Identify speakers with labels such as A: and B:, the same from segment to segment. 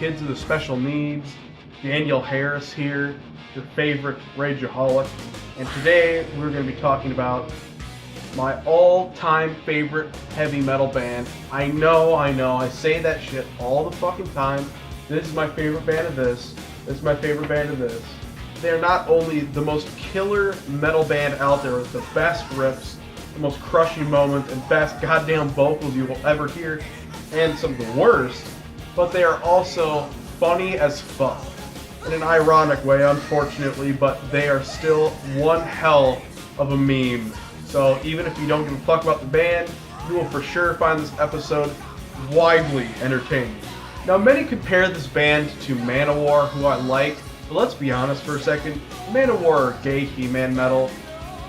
A: kids with the special needs. Daniel Harris here, your favorite rageaholic. And today we're going to be talking about my all-time favorite heavy metal band. I know, I say that shit all the fucking time. This is my favorite band of this. This is my favorite band of this. They're not only the most killer metal band out there with the best riffs, the most crushing moments, and best goddamn vocals you will ever hear, and some of the worst, but they are also funny as fuck. In an ironic way, unfortunately, but they are still one hell of a meme. So even if you don't give a fuck about the band, you will for sure find this episode widely entertaining. Now, many compare this band to Manowar, who I like, but let's be honest for a second. Manowar are gay he-man metal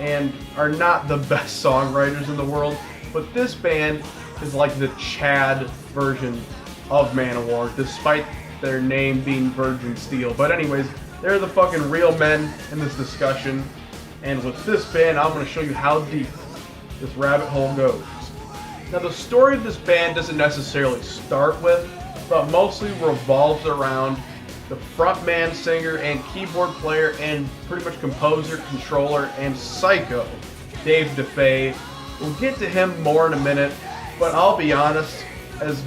A: and are not the best songwriters in the world, but this band is like the Chad version of Manowar, despite their name being Virgin Steele. But anyways, they're the fucking real men in this discussion, and with this band, I'm going to show you how deep this rabbit hole goes. Now, the story of this band doesn't necessarily start with, but mostly revolves around the frontman, singer, and keyboard player, and pretty much composer, controller, and psycho, Dave DeFay. We'll get to him more in a minute, but I'll be honest, as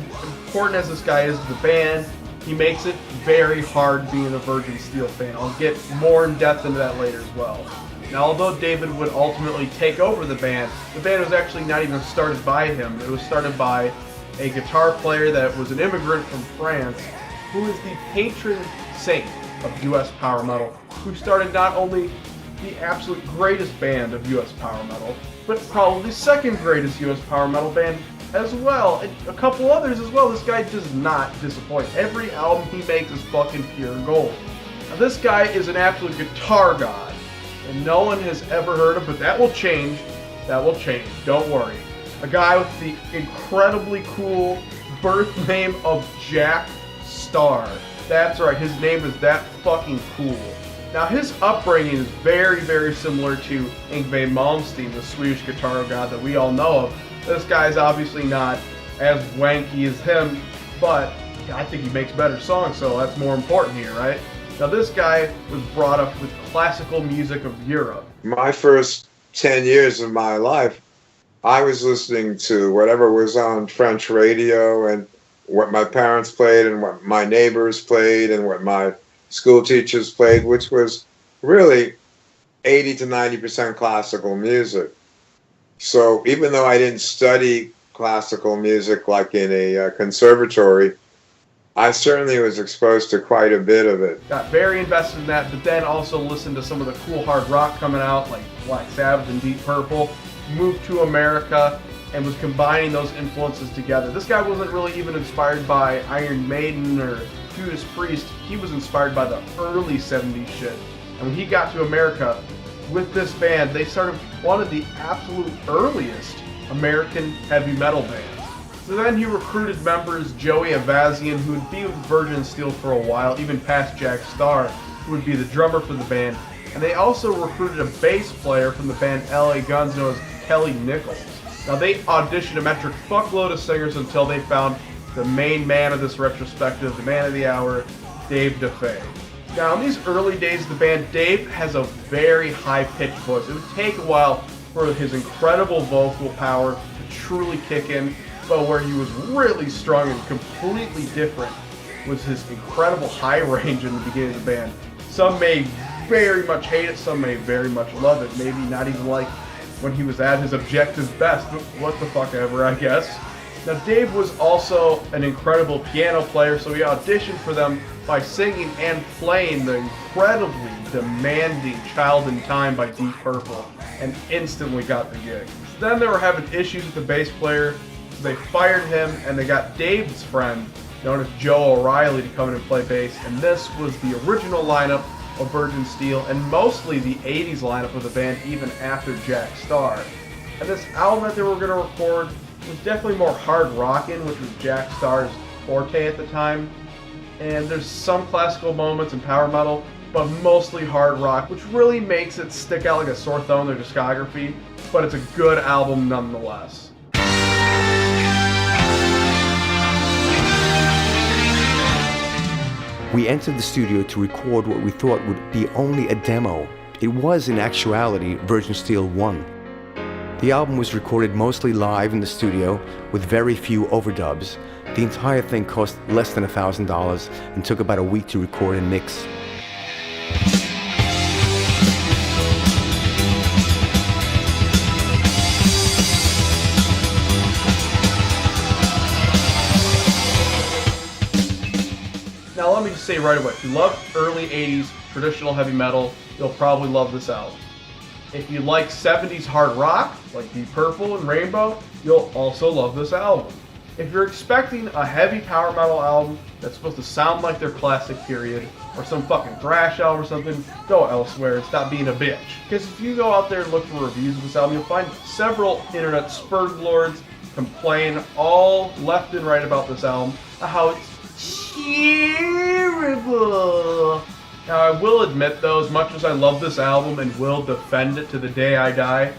A: important as this guy is to the band, he makes it very hard being a Virgin Steele fan. I'll get more in depth into that later as well. Now, although David would ultimately take over the band was actually not even started by him. It was started by a guitar player that was an immigrant from France, who is the patron saint of US power metal, who started not only the absolute greatest band of US power metal, but probably the second greatest US power metal band as well, and a couple others as well. This guy does not disappoint. Every album he makes is fucking pure gold. Now, this guy is an absolute guitar god, and no one has ever heard of, but that will change. That will change, don't worry. A guy with the incredibly cool birth name of Jack Starr. That's right, his name is that fucking cool. Now, his upbringing is very, very similar to Yngwie Malmsteen, the Swedish guitar god that we all know of. This guy's obviously not as wanky as him, but I think he makes better songs, so that's more important here, right? Now, this guy was brought up with classical music of Europe.
B: My first 10 years of my life, I was listening to whatever was on French radio and what my parents played and what my neighbors played and what my school teachers played, which was really 80 to 90% classical music. So even though I didn't study classical music like in a conservatory, I certainly was exposed to quite a bit of it.
A: Got very invested in that, but then also listened to some of the cool hard rock coming out, like Black Sabbath and Deep Purple. Moved to America and was combining those influences together. This guy wasn't really even inspired by Iron Maiden or Judas Priest. He was inspired by the early 70s shit. And when he got to America with this band, they started one of the absolute earliest American heavy metal bands. So then he recruited members Joey Avazian, who would be with Virgin Steele for a while, even past Jack Starr, who would be the drummer for the band. And they also recruited a bass player from the band LA Guns known as Kelly Nichols. Now, they auditioned a metric fuckload of singers until they found the main man of this retrospective, the man of the hour, Dave DeFay. Now, in these early days of the band, Dave has a very high-pitched voice. It would take a while for his incredible vocal power to truly kick in, but where he was really strong and completely different was his incredible high range in the beginning of the band. Some may very much hate it, some may very much love it, maybe not even like when he was at his objective best, but what the fuck ever, I guess. Now, Dave was also an incredible piano player, so he auditioned for them by singing and playing the incredibly demanding Child in Time by Deep Purple, and instantly got the gig. So then they were having issues with the bass player, so they fired him, and they got Dave's friend, known as Joe O'Reilly, to come in and play bass, and this was the original lineup of Virgin Steele, and mostly the 80s lineup of the band, even after Jack Starr. And this album that they were going to record was definitely more hard rockin', which was Jack Starr's forte at the time. And there's some classical moments in power metal, but mostly hard rock, which really makes it stick out like a sore thumb in their discography, but it's a good album nonetheless.
C: We entered the studio to record what we thought would be only a demo. It was, in actuality, Virgin Steele 1. The album was recorded mostly live in the studio with very few overdubs. The entire thing cost less than $1,000 and took about a week to record and mix.
A: Now let me just say right away, if you love early 80s traditional heavy metal, you'll probably love this album. If you like 70s hard rock, like Deep Purple and Rainbow, you'll also love this album. If you're expecting a heavy power metal album that's supposed to sound like their classic period, or some fucking thrash album or something, go elsewhere and stop being a bitch. Because if you go out there and look for reviews of this album, you'll find several internet spurglords complain all left and right about this album, how it's terrible. Now I will admit though, as much as I love this album and will defend it to the day I die,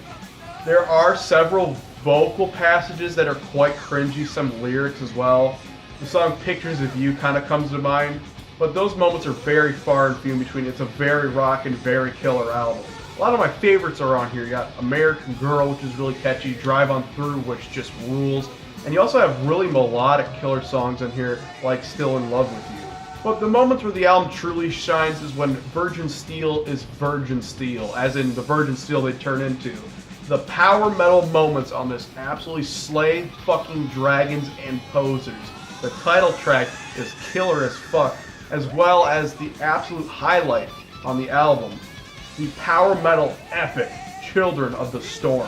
A: there are several vocal passages that are quite cringy, some lyrics as well. The song Pictures of You kind of comes to mind, but those moments are very far and few in between. It's a very rock and very killer album. A lot of my favorites are on here. You got American Girl, which is really catchy, Drive On Through, which just rules, and you also have really melodic killer songs in here, like Still in Love With You. But the moments where the album truly shines is when Virgin Steele is Virgin Steele, as in the Virgin Steele they turn into. The power metal moments on this absolutely slay fucking dragons and posers. The title track is killer as fuck, as well as the absolute highlight on the album, the power metal epic Children of the Storm.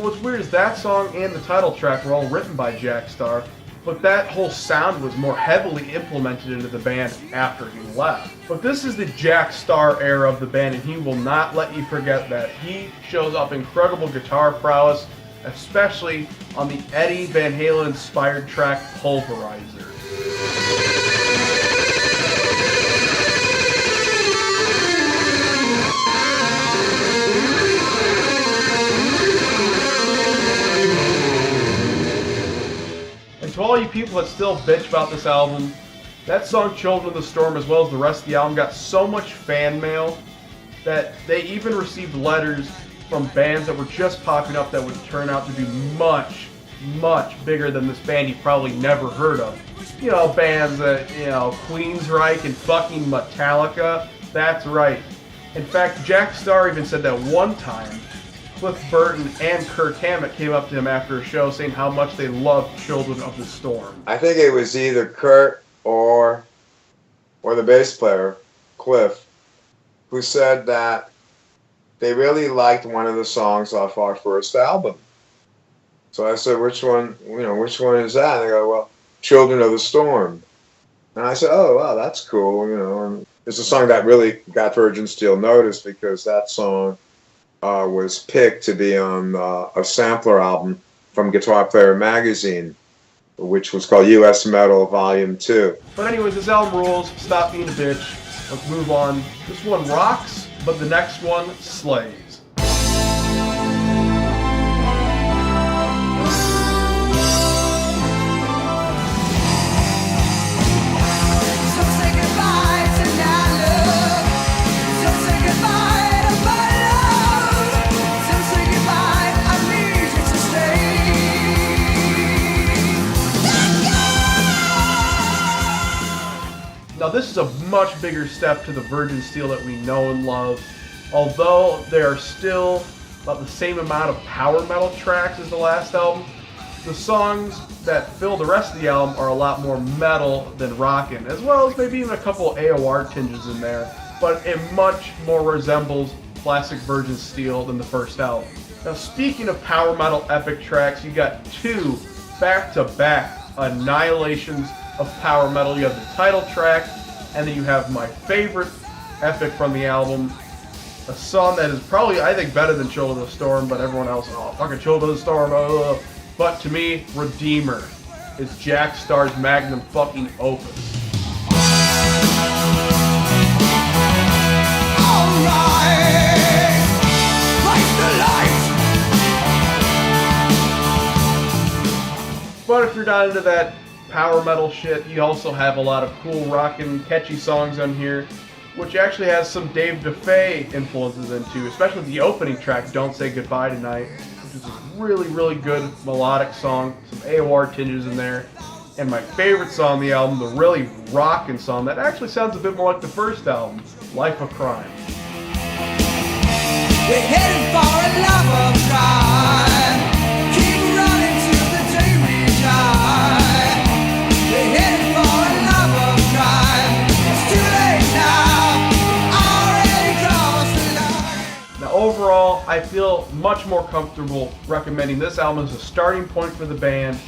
A: What's weird is that song and the title track were all written by Jack Starr, but that whole sound was more heavily implemented into the band after he left. But this is the Jack Starr era of the band, and he will not let you forget that. He shows up incredible guitar prowess, especially on the Eddie Van Halen inspired track Pulverizer. To all you people that still bitch about this album, that song Children of the Storm, as well as the rest of the album, got so much fan mail that they even received letters from bands that were just popping up that would turn out to be much, much bigger than this band you probably never heard of. You know, bands that, Queensryche and fucking Metallica. That's right. In fact, Jack Starr even said that one time Cliff Burton and Kirk Hammett came up to him after a show saying how much they loved Children of the Storm.
B: I think it was either Kurt or the bass player, Cliff, who said that they really liked one of the songs off our first album. So I said, which one is that? And they go, well, Children of the Storm. And I said, oh, wow, that's cool, and it's a song that really got Virgin Steele noticed because that song was picked to be on a sampler album from Guitar Player magazine, which was called US Metal Volume 2.
A: But anyways, this album rules. Stop being a bitch. Let's move on. This one rocks, but the next one slays. Now this is a much bigger step to the Virgin Steele that we know and love. Although there are still about the same amount of power metal tracks as the last album, the songs that fill the rest of the album are a lot more metal than rockin', as well as maybe even a couple AOR tinges in there, but it much more resembles classic Virgin Steele than the first album. Now speaking of power metal epic tracks, you got two back-to-back annihilations of power metal. You have the title track, and then you have my favorite epic from the album, a song that is probably, I think, better than Children of the Storm, but everyone else, oh, fucking Children of the Storm, But to me, Redeemer is Jack Starr's magnum fucking opus. But if you're not into that power metal shit, you also have a lot of cool rockin' catchy songs on here, which actually has some Dave DeFay influences into, especially the opening track, Don't Say Goodbye Tonight, which is a really, really good melodic song, some AOR tinges in there. And my favorite song on the album, the really rockin' song that actually sounds a bit more like the first album, Life of Crime.
D: We're heading for a love of crime. Keep running to the day we die. We're heading for a love of crime. It's too late now. Already crossed the line.
A: Now overall, I feel much more comfortable recommending this album as a starting point for the band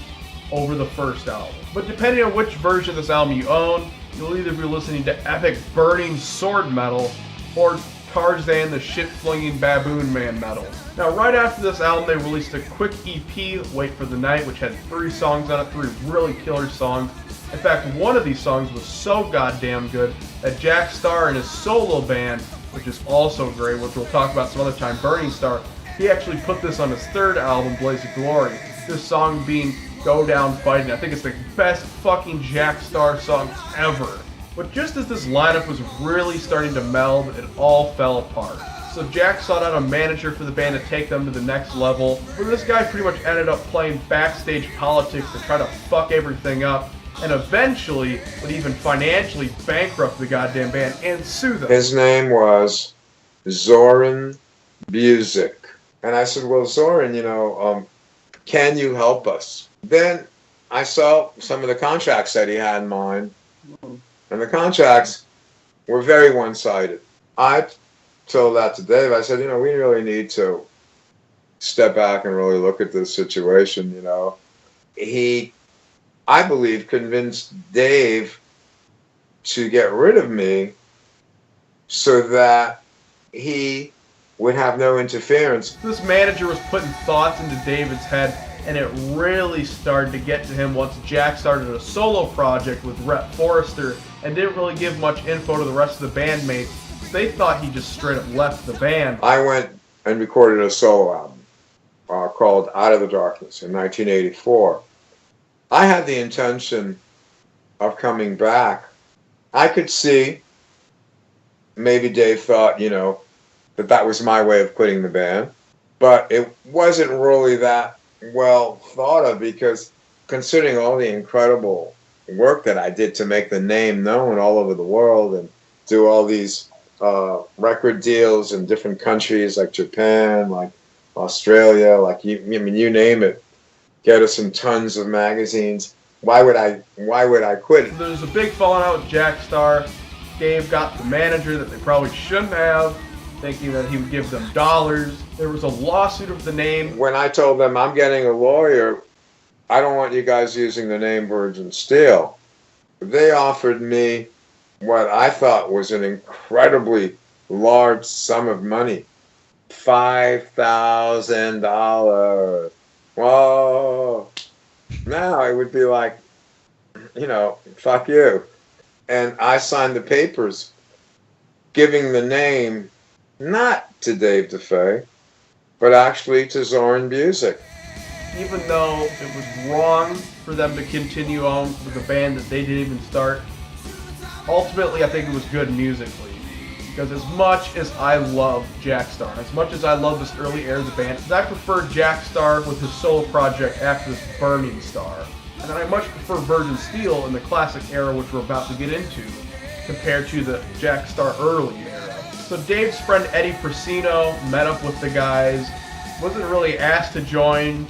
A: over the first album. But depending on which version of this album you own, you'll either be listening to epic burning sword metal or Tarzan the shit-flinging baboon man metal. Now right after this album they released a quick EP, Wait for the Night, which had 3 songs on it, 3 really killer songs. In fact, one of these songs was so goddamn good that Jack Starr and his solo band, which is also great, which we'll talk about some other time, Burning Star, he actually put this on his 3rd album, Blaze of Glory. This song being Go Down Fighting. I think it's the best fucking Jack Starr song ever. But just as this lineup was really starting to meld, it all fell apart. So Jack sought out a manager for the band to take them to the next level, but this guy pretty much ended up playing backstage politics to try to fuck everything up, and eventually would even financially bankrupt the goddamn band and sue them.
B: His name was Zoran Buzik. And I said, well, Zoran, can you help us? Then I saw some of the contracts that he had in mind. And the contracts were very one-sided. I told that to Dave. I said, we really need to step back and really look at this situation, He, I believe, convinced Dave to get rid of me so that he would have no interference.
A: This manager was putting thoughts into David's head, and it really started to get to him once Jack started a solo project with Rhett Forrester and didn't really give much info to the rest of the bandmates. They thought he just straight up left the band.
B: I went and recorded a solo album called Out of the Darkness in 1984. I had the intention of coming back. I could see maybe Dave thought, that was my way of quitting the band. But it wasn't really that well thought of, because considering all the incredible work that I did to make the name known all over the world and do all these record deals in different countries like Japan, like Australia, like you name it, get us in tons of magazines. Why would I quit?
A: There's a big falling out with Jack Starr. Dave got the manager that they probably shouldn't have, thinking that he would give them dollars. There was a lawsuit of the name.
B: When I told them I'm getting a lawyer, I don't want you guys using the name Virgin Steele. They offered me what I thought was an incredibly large sum of money. $5,000. Whoa. Now it would be like, fuck you. And I signed the papers giving the name not to Dave DeFay, but actually to Zoran Buzik.
A: Even though it was wrong for them to continue on with a band that they didn't even start, ultimately I think it was good musically. Because as much as I love Jack Starr, as much as I love this early era of the band, I prefer Jack Starr with his solo project after this Burning Star. And then I much prefer Virgin Steele in the classic era, which we're about to get into, compared to the Jack Starr early era. So Dave's friend Eddie Persino met up with the guys, wasn't really asked to join,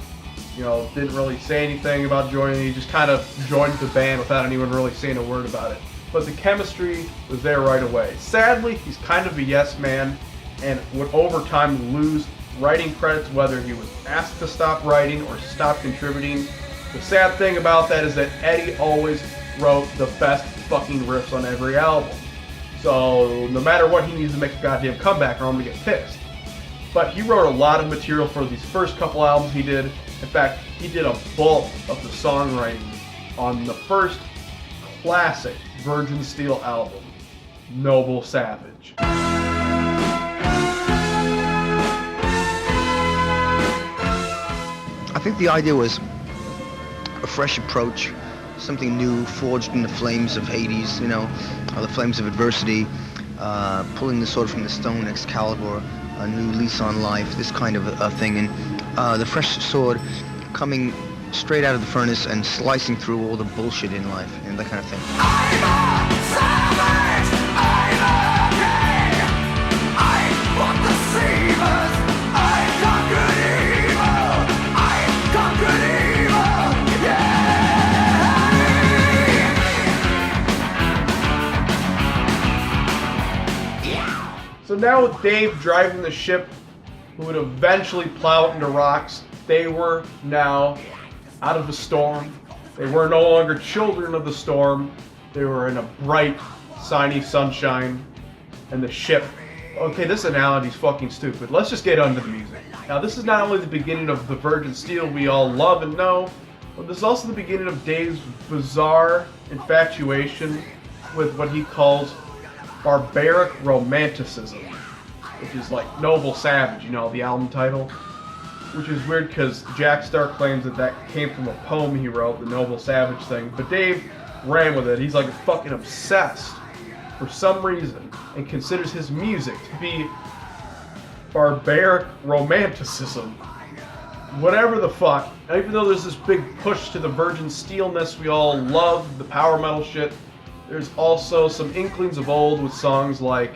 A: didn't really say anything about joining. He just kind of joined the band without anyone really saying a word about it. But the chemistry was there right away. Sadly, he's kind of a yes man and would over time lose writing credits whether he was asked to stop writing or stop contributing. The sad thing about that is that Eddie always wrote the best fucking riffs on every album. So no matter what, he needs to make a goddamn comeback or I'm gonna get pissed. But he wrote a lot of material for these first couple albums he did. In fact, he did a bulk of the songwriting on the first classic Virgin Steele album, Noble Savage.
C: I think the idea was
E: a fresh approach, something new, forged in the flames of Hades, you know, the flames of adversity, pulling the sword from the stone, Excalibur, a new lease on life, this kind of a thing, and the fresh sword coming straight out of the furnace and slicing through all the bullshit in life, and that kind of thing.
D: I'm a savage, I'm a king. I fought the deceivers, I conquered evil, I conquered evil, yeah!
A: So now with Dave driving the ship, who would eventually plow it into rocks, they were now out of the storm. They were no longer children of the storm. They were in a bright, sunny sunshine, and the ship. Okay, this analogy's fucking stupid. Let's just get onto the music. Now, this is not only the beginning of the Virgin Steel we all love and know, but this is also the beginning of Dave's bizarre infatuation with what he calls barbaric romanticism, which is like Noble Savage, you know, the album title. Which is weird because Jack Starr claims that came from a poem he wrote, the Noble Savage thing. But Dave ran with it. He's like fucking obsessed for some reason and considers his music to be barbaric romanticism. Whatever the fuck. And even though there's this big push to the Virgin Steelness we all love, the power metal shit, there's also some inklings of old with songs like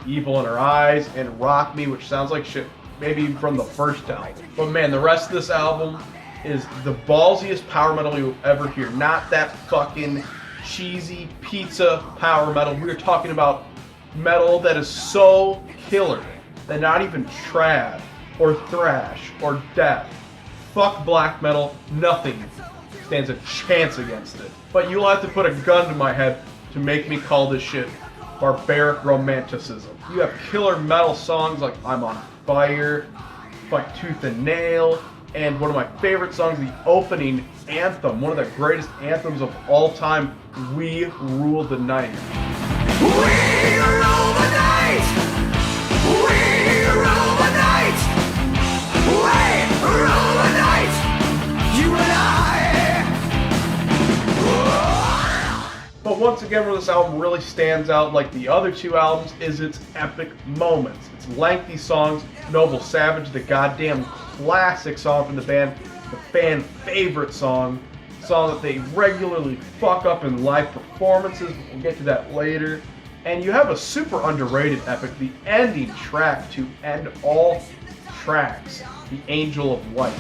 A: Evil in Her Eyes and Rock Me, which sounds like shit maybe from the first album. But man, the rest of this album is the ballsiest power metal you'll ever hear. Not that fucking cheesy pizza power metal. We're talking about metal that is so killer that not even trad or thrash or death, fuck black metal, nothing stands a chance against it. But you'll have to put a gun to my head to make me call this shit barbaric romanticism. You have killer metal songs like I'm on Fire, Fight Tooth and Nail, and one of my favorite songs, the opening anthem, one of the greatest anthems of all time, We Rule the Night.
D: We rule the night! We rule the night! We rule the night! You and I!
A: But once again, where this album really stands out like the other two albums is its epic moments. Its lengthy songs, Noble Savage, the goddamn classic song from the band, the fan favorite song that they regularly fuck up in live performances. We'll get to that later. And you have a super underrated epic, the ending track to end all tracks, The Angel of Light.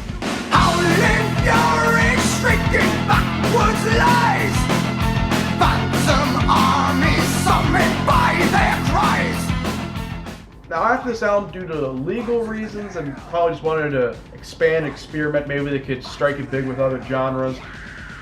D: Howling fury, shrieking backwards lies. Phantom armies summoned by their cries.
A: Now after this album, due to legal reasons and probably just wanted to expand, experiment, maybe they could strike it big with other genres,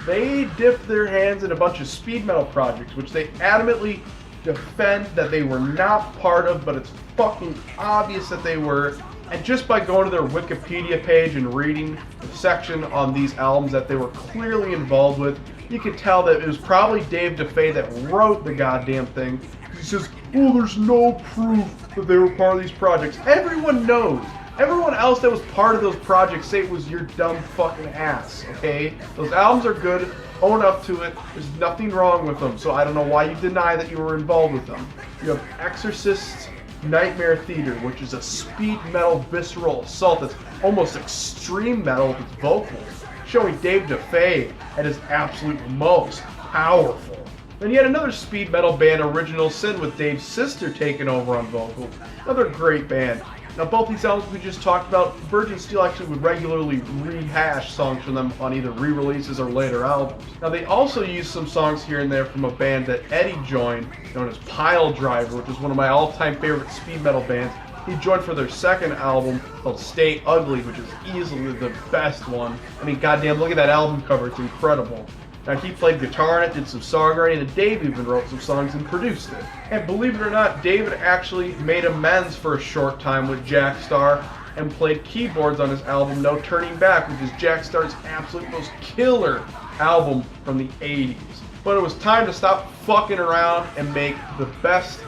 A: they dipped their hands in a bunch of speed metal projects, which they adamantly defend that they were not part of, but it's fucking obvious that they were. And just by going to their Wikipedia page and reading the section on these albums that they were clearly involved with, you could tell that it was probably Dave DeFay that wrote the goddamn thing. He says, oh, there's no proof that they were part of these projects. Everyone knows. Everyone else that was part of those projects say it was your dumb fucking ass, okay? Those albums are good. Own up to it. There's nothing wrong with them, so I don't know why you deny that you were involved with them. You have Exorcist's Nightmare Theater, which is a speed metal visceral assault that's almost extreme metal with its vocals, showing Dave DeFay at his absolute most powerful. Then you had another speed metal band, Original Sin, with Dave's sister taking over on vocals. Another great band. Now both these albums we just talked about, Virgin Steel actually would regularly rehash songs from them on either re-releases or later albums. Now they also used some songs here and there from a band that Eddie joined, known as Pile Driver, which is one of my all-time favorite speed metal bands. He joined for their second album called Stay Ugly, which is easily the best one. I mean, goddamn, look at that album cover, it's incredible. Now he played guitar in it, did some songwriting, and Dave even wrote some songs and produced it. And believe it or not, David actually made amends for a short time with Jack Starr and played keyboards on his album No Turning Back, which is Jack Starr's absolute most killer album from the 80s. But it was time to stop fucking around and make the best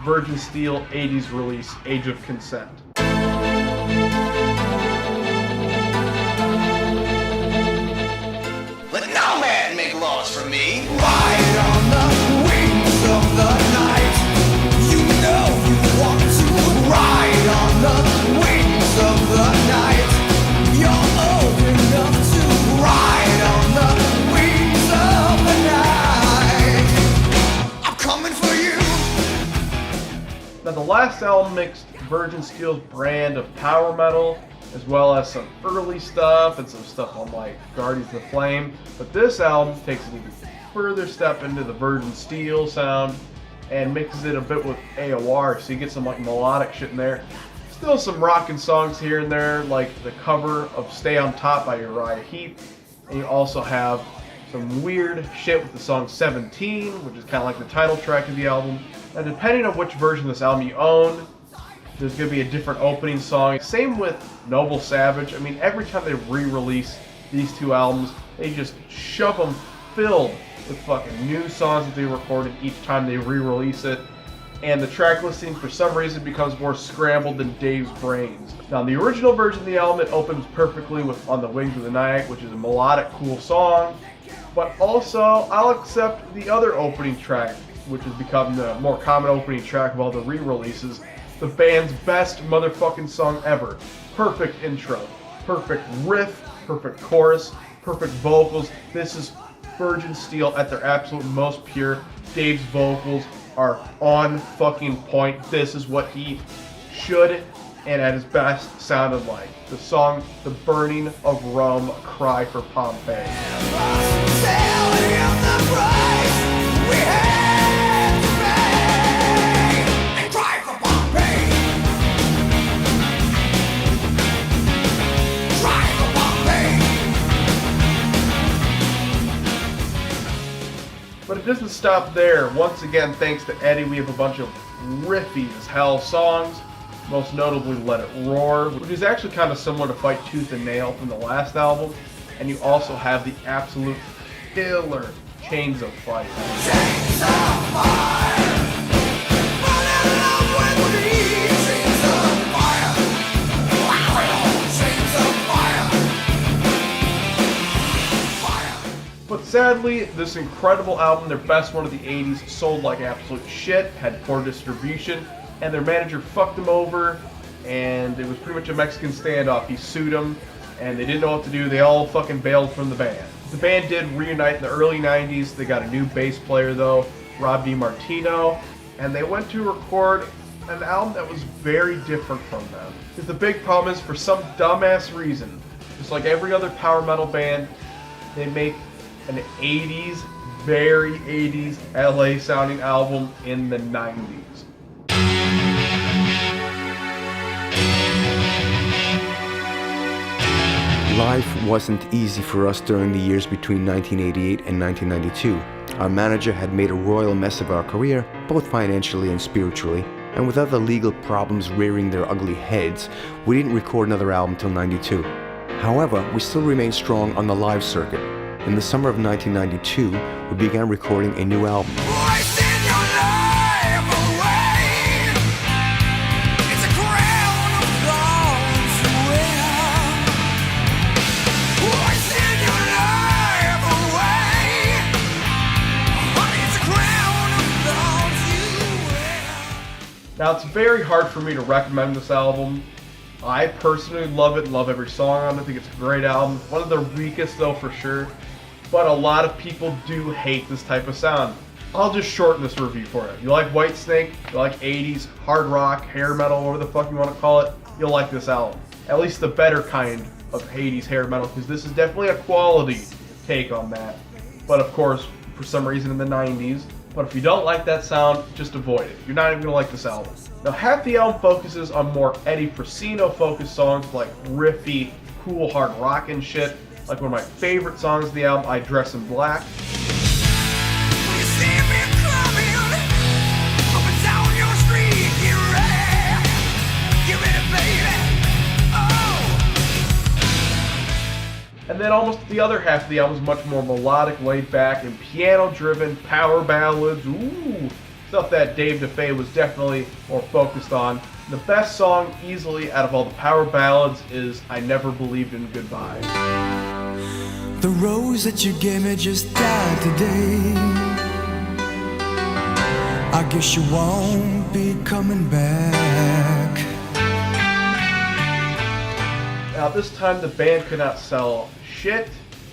A: Virgin Steel 80s release, Age of Consent.
D: But no!
A: last album mixed Virgin Steele's brand of power metal, as well as some early stuff and some stuff on like Guardians of the Flame. But this album takes an even further step into the Virgin Steele sound and mixes it a bit with AOR, so you get some like melodic shit in there. Still some rockin' songs here and there, like the cover of Stay on Top by Uriah Heep. And you also have some weird shit with the song 17, which is kind of like the title track of the album. And depending on which version of this album you own, there's going to be a different opening song. Same with Noble Savage. I mean, every time they re-release these two albums, they just shove them filled with fucking new songs that they recorded each time they re-release it. And the track listing, for some reason, becomes more scrambled than Dave's brains. Now, in the original version of the album, it opens perfectly with On the Wings of the Night, which is a melodic, cool song. But also, I'll accept the other opening track, which has become the more common opening track of all the re-releases. The band's best motherfucking song ever. Perfect intro, perfect riff, perfect chorus, perfect vocals. This is Virgin Steele at their absolute most pure. Dave's vocals are on fucking point. This is what he should and at his best sounded like. The song The Burning of Rome, Cry for Pompeii. But it doesn't stop there. Once again, thanks to Eddie, we have a bunch of riffy as hell songs. Most notably Let It Roar, which is actually kind of similar to Fight Tooth and Nail from the last album. And you also have the absolute killer Chains of Fire.
D: Chains of fire, burning up with me. Chains of fire, chains of fire.
A: But sadly, this incredible album, their best one of the 80s, sold like absolute shit, had poor distribution, and their manager fucked them over, and it was pretty much a Mexican standoff. He sued them, and they didn't know what to do. They all fucking bailed from the band. The band did reunite in the early 90s. They got a new bass player though, Rob DiMartino, and they went to record an album that was very different from them. Because the big problem is, for some dumbass reason, just like every other power metal band, they make an 80s, very 80s LA sounding album in the 90s.
C: Life wasn't easy for us during the years between 1988 and 1992. Our manager had made a royal mess of our career, both financially and spiritually, and with other legal problems rearing their ugly heads, we didn't record another album till 92. However, we still remained strong on the live circuit. In the summer of 1992, we began recording a new album.
A: Now, it's very hard for me to recommend this album. I personally love it and love every song on it. I think it's a great album. One of the weakest though, for sure. But a lot of people do hate this type of sound. I'll just shorten this review for you. You like Whitesnake, you like 80s, hard rock, hair metal, whatever the fuck you want to call it, you'll like this album. At least the better kind of 80s hair metal, because this is definitely a quality take on that. But of course, for some reason in the 90s. But if you don't like that sound, just avoid it. You're not even going to like this album. Now, half the album focuses on more Eddie Frasino-focused songs like riffy, cool hard rock and shit. Like one of my favorite songs of the album, I Dress in Black. And then almost the other half of the album is much more melodic, laid back, and piano-driven power ballads. Ooh, stuff that Dave DeFay was definitely more focused on. The best song easily out of all the power ballads is I Never Believed in Goodbye.
D: The rose that you gave me just died today. I guess you won't be coming back.
A: Now, at this time, the band could not sell shit.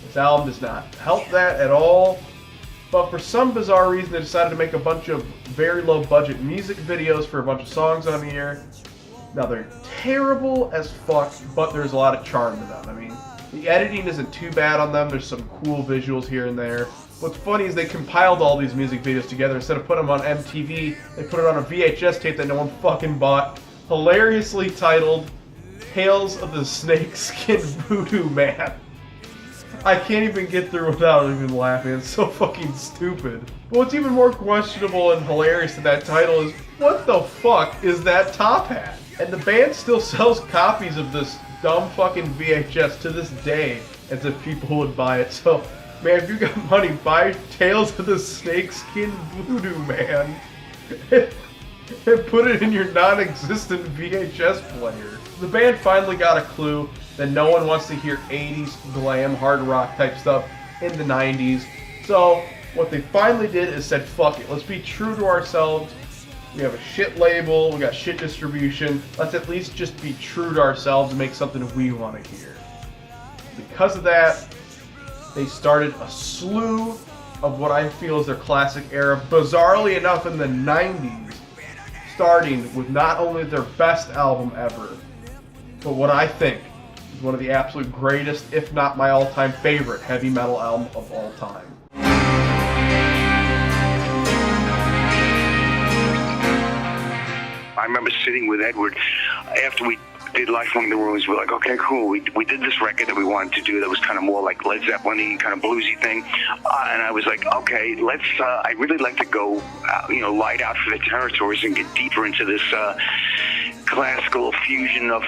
A: This album does not help that at all. But for some bizarre reason, they decided to make a bunch of very low budget music videos for a bunch of songs on here. Now they're terrible as fuck, but there's a lot of charm to them. I mean, the editing isn't too bad on them. There's some cool visuals here and there. What's funny is they compiled all these music videos together. Instead of putting them on MTV, they put it on a VHS tape that no one fucking bought. Hilariously titled, Tales of the Snakeskin Voodoo Man. I can't even get through without even laughing. It's so fucking stupid. But what's even more questionable and hilarious than that title is, what the fuck is that top hat? And the band still sells copies of this dumb fucking VHS to this day, as if people would buy it. So, man, if you got money, buy Tales of the Snakeskin Voodoo Man and put it in your non-existent VHS player. The band finally got a clue that no one wants to hear 80s glam hard rock type stuff in the 90s. So what they finally did is said, fuck it, let's be true to ourselves. We have a shit label, we got shit distribution. Let's at least just be true to ourselves and make something we want to hear. Because of that, they started a slew of what I feel is their classic era, bizarrely enough in the 90s, starting with not only their best album ever, but what I think is one of the absolute greatest, if not my all-time favorite, heavy metal album of all time.
F: I remember sitting with Edward after we did Lifelong the Ruins. We're like, okay, cool. We did this record that we wanted to do that was kind of more like Led Zeppelin-y, kind of bluesy thing. And I was like, okay, let's, I'd really like to go, light out for the territories and get deeper into this classical fusion of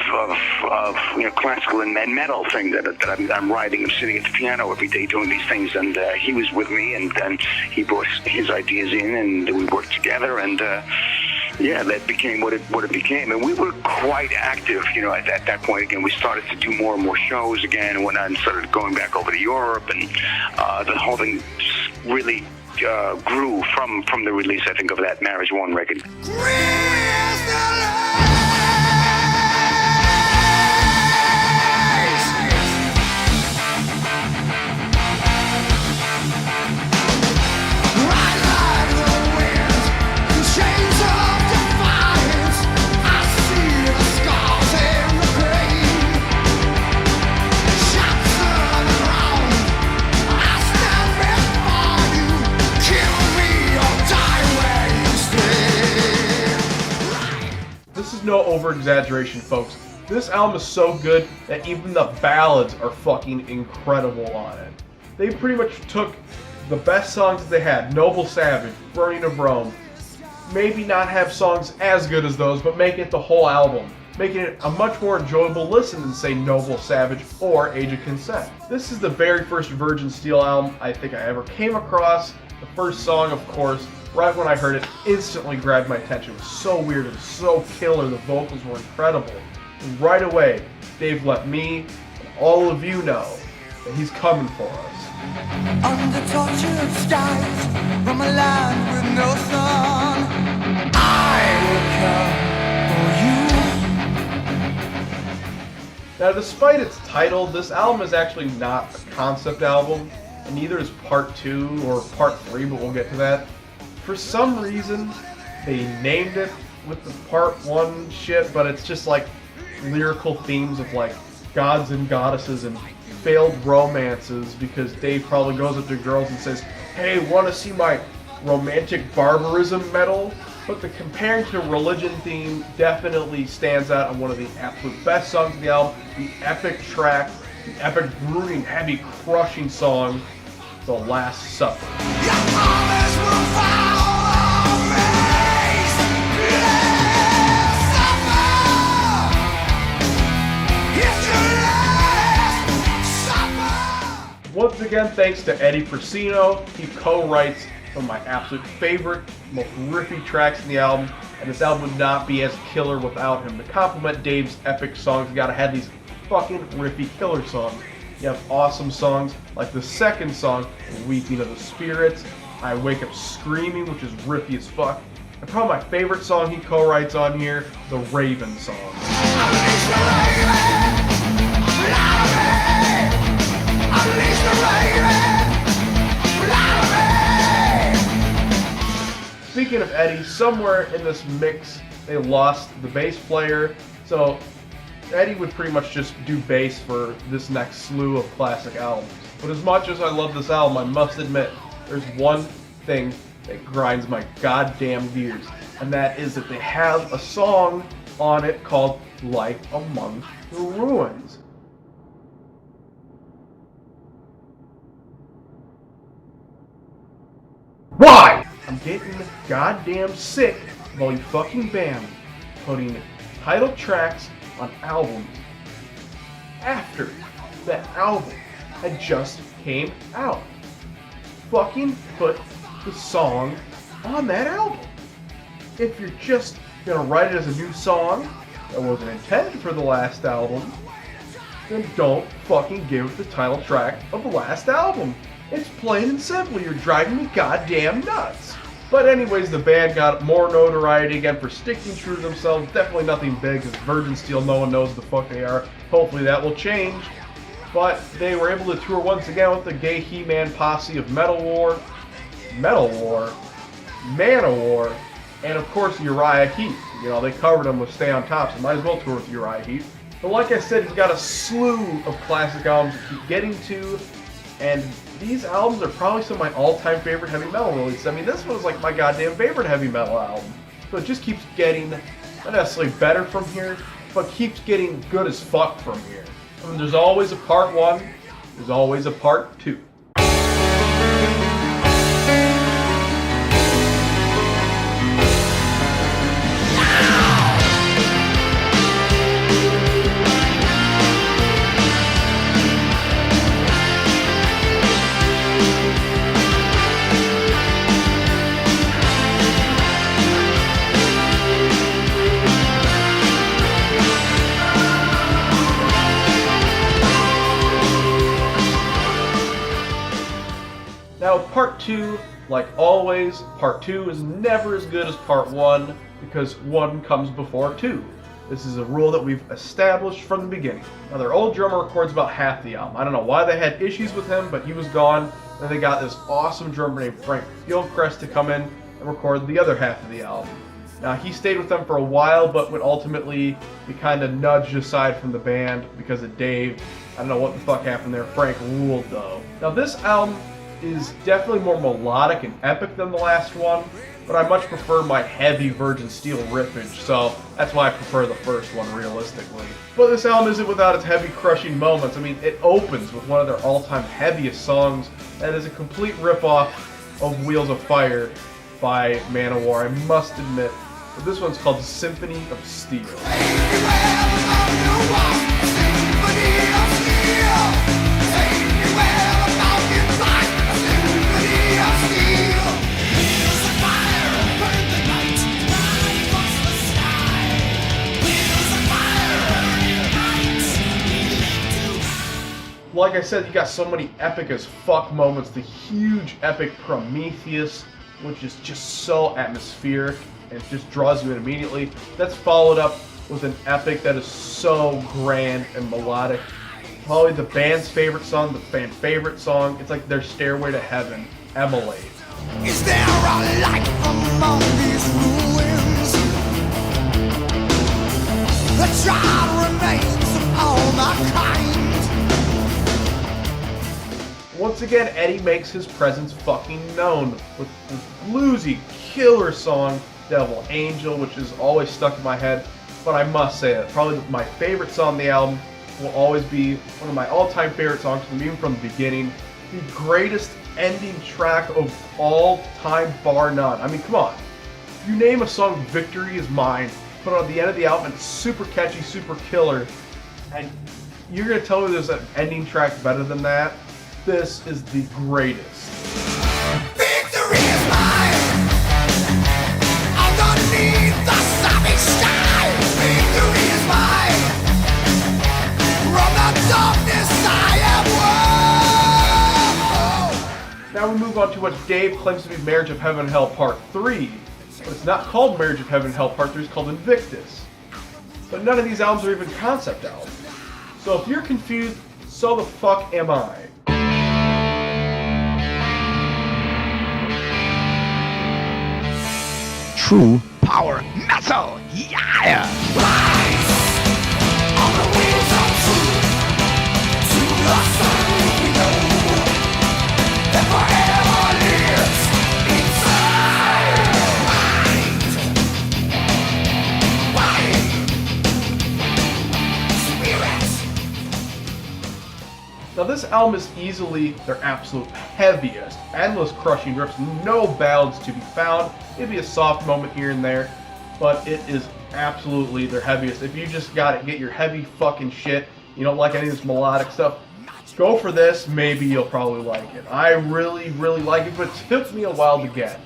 F: classical and metal thing that I'm writing. I'm sitting at the piano every day doing these things, and he was with me, and then he brought his ideas in, and we worked together, and yeah, that became what it became. And we were quite active, at that point. Again, we started to do more and more shows again, and whatnot, and started going back over to Europe, and the whole thing just really grew from the release, I think, of that Marriage One record.
A: No over-exaggeration, folks. This album is so good that even the ballads are fucking incredible on it. They pretty much took the best songs that they had, Noble Savage, Burning of Rome, maybe not have songs as good as those, but make it the whole album, making it a much more enjoyable listen than, say, Noble Savage or Age of Consent. This is the very first Virgin Steele album I think I ever came across. The first song, of course, right when I heard it, instantly grabbed my attention. It was so weird, it was so killer, the vocals were incredible. And right away, Dave let me and all of you know that he's coming for us.
D: Under tortured skies, from a land with no sun, I will come for you.
A: Now, despite its title, this album is actually not a concept album, and neither is Part 2 or Part 3, but we'll get to that. For some reason, they named it with the Part 1 shit, but it's just like lyrical themes of like gods and goddesses and failed romances, because Dave probably goes up to girls and says, hey, want to see my romantic barbarism metal? But the comparing to religion theme definitely stands out on one of the absolute best songs of the album, the epic track, the epic, brooding, heavy, crushing song, The Last Supper. Once again, thanks to Eddie Persino. He co-writes some of my absolute favorite, most riffy tracks in the album, and this album would not be as killer without him. To complement Dave's epic songs, you gotta have these fucking riffy killer songs. You have awesome songs like the second song, Weeping of the Spirits, I Wake Up Screaming, which is riffy as fuck, and probably my favorite song he co-writes on here, the Raven song. Eddie, somewhere in this mix, they lost the bass player. So Eddie would pretty much just do bass for this next slew of classic albums. But as much as I love this album, I must admit, there's one thing that grinds my goddamn gears, and that is that they have a song on it called Life Among the Ruins. Why? I'm getting goddamn sick of all you fucking bands putting title tracks on albums after that album had just came out. Fucking put the song on that album. If you're just gonna write it as a new song that wasn't intended for the last album, then don't fucking give it the title track of the last album. It's plain and simple. You're driving me goddamn nuts. But anyways, the band got more notoriety again for sticking true to themselves. Definitely nothing big, because Virgin Steele, no one knows who the fuck they are. Hopefully that will change. But they were able to tour once again with the gay He-Man posse of Metal War, Manowar, and of course Uriah Heep. You know, they covered them with Stay on Top, so might as well tour with Uriah Heep. But like I said, he's got a slew of classic albums to keep getting to, and these albums are probably some of my all-time favorite heavy metal releases. I mean, this one's like my goddamn favorite heavy metal album. So it just keeps getting, not necessarily better from here, but keeps getting good as fuck from here. I mean, there's always a part 1, there's always a part 2. Now, part 2, like always, part 2 is never as good as part 1 because 1 comes before 2. This is a rule that we've established from the beginning. Now, their old drummer records about half the album. I don't know why they had issues with him, but he was gone. And they got this awesome drummer named Frank Gilchrist to come in and record the other half of the album. Now, he stayed with them for a while, but would ultimately be kind of nudged aside from the band because of Dave. I don't know what the fuck happened there. Frank ruled, though. Now, this album is definitely more melodic and epic than the last one, but I much prefer my heavy Virgin Steele riffage, so that's why I prefer the first one, realistically. But this album isn't without its heavy crushing moments. I mean, it opens with one of their all-time heaviest songs, and is a complete rip-off of Wheels of Fire by Manowar. I must admit, but this one's called Symphony of Steel. Like I said, you got so many epic as fuck moments. The huge epic Prometheus, which is just so atmospheric and just draws you in immediately. That's followed up with an epic that is so grand and melodic. Probably the band's favorite song, the fan favorite song. It's like their Stairway to Heaven, Emulate.
D: Is there a light among these ruins? The child remains of all mankind.
A: Once again, Eddie makes his presence fucking known with the bluesy killer song Devil Angel, which is always stuck in my head. But I must say that probably my favorite song on the album will always be one of my all-time favorite songs, even from the beginning. The greatest ending track of all time, bar none. I mean, come on. You name a song, Victory Is Mine, put it on the end of the album, it's super catchy, super killer, and you're going to tell me there's an ending track better than that? This is the greatest.
D: Victory is mine. Underneath the savage sky. Victory is mine. From the darkness I am woe.
A: Now we move on to what Dave claims to be Marriage of Heaven and Hell Part 3. But it's not called Marriage of Heaven and Hell Part 3, it's called Invictus. But none of these albums are even concept albums. So if you're confused, so the fuck am I.
E: true power metal. Yeah!
D: On the wheels of truth, to the sun we know that forever lives inside mind.
A: Now this album is easily their absolute heaviest. Endless crushing riffs, no ballads to be found. Maybe a soft moment here and there, but it is absolutely their heaviest. If you just got it, get your heavy fucking shit, you don't like any of this melodic stuff, go for this, maybe you'll probably like it. I really, really like it, but it took me a while to get.